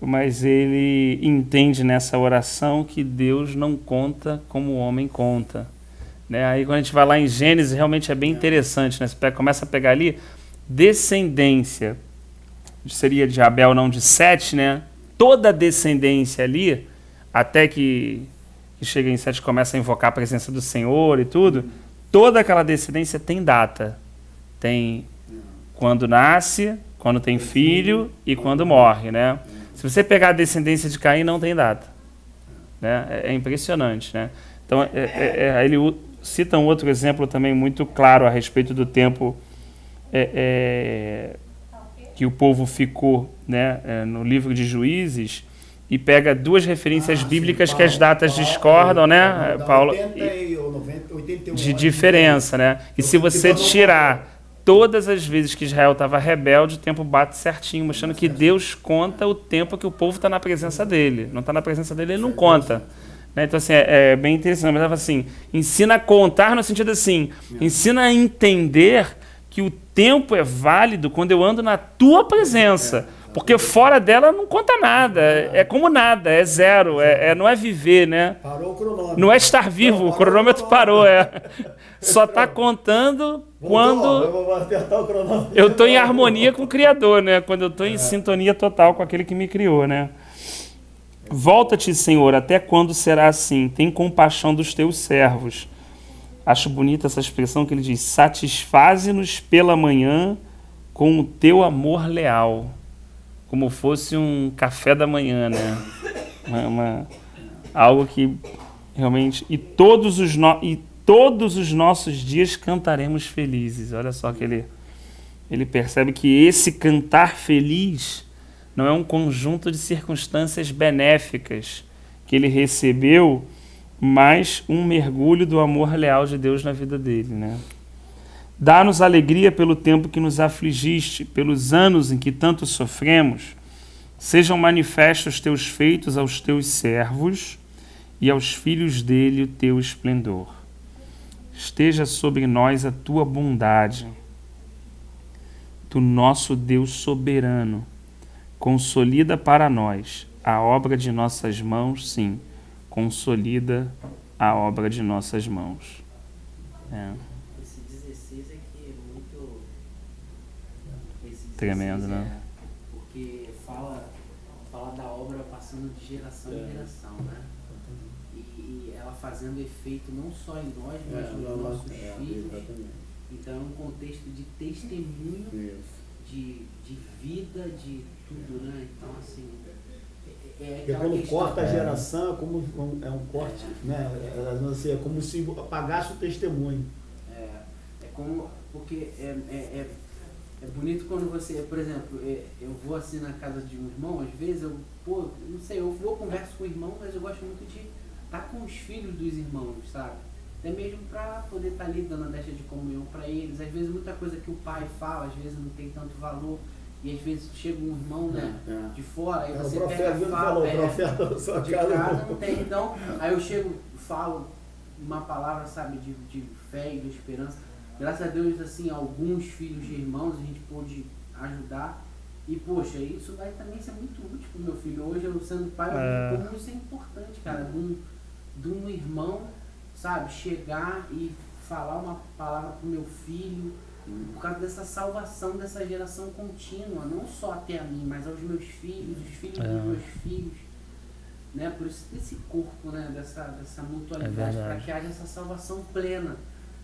Mas ele entende nessa oração que Deus não conta como o homem conta, né? Aí quando a gente vai lá em Gênesis, realmente é bem interessante, né? Você começa a pegar ali descendência, seria de Abel, não de Sete, né? Toda a descendência ali, até que chega em Sete, começa a invocar a presença do Senhor e tudo, toda aquela descendência tem data. Tem quando nasce, quando tem filho e quando morre, né? Se você pegar a descendência de Caim, não tem data, né? É impressionante, né? Então, ele cita um outro exemplo também muito claro a respeito do tempo que o povo ficou, né, no livro de Juízes, e pega duas referências bíblicas sim, que as datas discordam, né, Paulo, 80 e 90, 81 de anos diferença, né? E se você tirar todas as vezes que Israel estava rebelde, o tempo bate certinho, mostrando que Deus conta o tempo que o povo está na presença dele. Não está na presença dele, ele não conta. Né? Então, assim, é bem interessante. Mas, assim, ensina a contar no sentido assim, ensina a entender que o tempo é válido quando eu ando na tua presença. Porque fora dela não conta nada. É como nada, é zero. Não é viver, né? Parou o cronômetro. Não é estar vivo, o cronômetro parou, Só está contando quando Eu vou apertar o cronômetro. eu estou em harmonia com o Criador, né? Quando eu estou em sintonia total com aquele que me criou, né? Volta-te, Senhor, até quando será assim? Tem compaixão dos teus servos. Acho bonita essa expressão que ele diz: satisfaze-nos pela manhã com o teu amor leal. Como fosse um café da manhã, né? Algo que realmente... E todos os nossos dias cantaremos felizes. Olha só que ele percebe que esse cantar feliz não é um conjunto de circunstâncias benéficas que ele recebeu, mas um mergulho do amor leal de Deus na vida dele, né? Dá-nos alegria pelo tempo que nos afligiste, pelos anos em que tanto sofremos. Sejam manifestos os teus feitos aos teus servos e aos filhos dele o teu esplendor. Esteja sobre nós a tua bondade, do nosso Deus soberano. Consolida para nós a obra de nossas mãos, sim, consolida a obra de nossas mãos. Esse 16 aqui é muito... Esse 16 Tremendo, né? Porque fala da obra passando de geração em geração, né? E ela fazendo efeito não só em nós, mas nos nossos filhos. Exatamente. Então é um contexto de testemunho, de vida, de tudo, né? Então, assim... Porque quando corta a geração, é um corte, né? É como se apagasse o testemunho. É como... Porque é bonito quando você... Por exemplo, eu vou assim na casa de um irmão, às vezes não sei, eu vou converso com o irmão, mas eu gosto muito de estar com os filhos dos irmãos, sabe? Até mesmo para poder estar ali dando a deixa de comunhão para eles. Às vezes muita coisa que o pai fala, às vezes não tem tanto valor. E às vezes chega um irmão, né, de fora, aí você pega e fala, de casa não tem. Então, aí eu chego, falo uma palavra, sabe, de fé e de esperança. Graças a Deus, assim, alguns filhos de irmãos a gente pôde ajudar. E, poxa, isso vai também ser muito útil pro meu filho. Hoje, eu sendo pai, eu vejo como isso é importante, cara, de um irmão, sabe, chegar e falar uma palavra pro meu filho, por causa dessa salvação, dessa geração contínua, não só até a mim, mas aos meus filhos, os filhos dos meus filhos, né? Por isso desse corpo, né? Dessa mutualidade, para que haja essa salvação plena,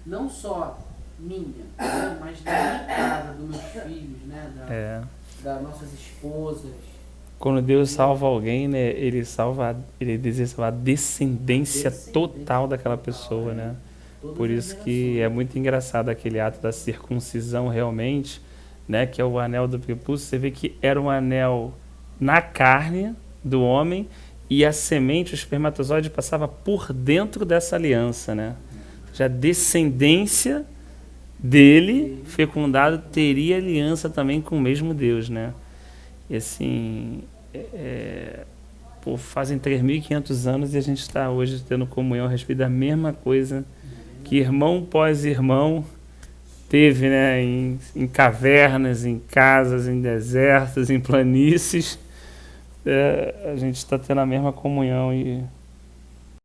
não só minha, né? Mas da minha casa, dos meus filhos, né? Das nossas esposas. Quando Deus salva alguém, né? Ele deseja salvar a descendência total daquela pessoa, né? Por isso que é muito engraçado aquele ato da circuncisão realmente, né, que é o anel do prepúcio. Você vê que era um anel na carne do homem e a semente, o espermatozoide, passava por dentro dessa aliança, né? Já a descendência dele, fecundado, teria aliança também com o mesmo Deus, né? E assim, fazem 3.500 anos e a gente está hoje tendo comunhão a respeito da mesma coisa que irmão pós irmão teve, né, em cavernas, em casas, em desertos, em planícies. A gente está tendo a mesma comunhão e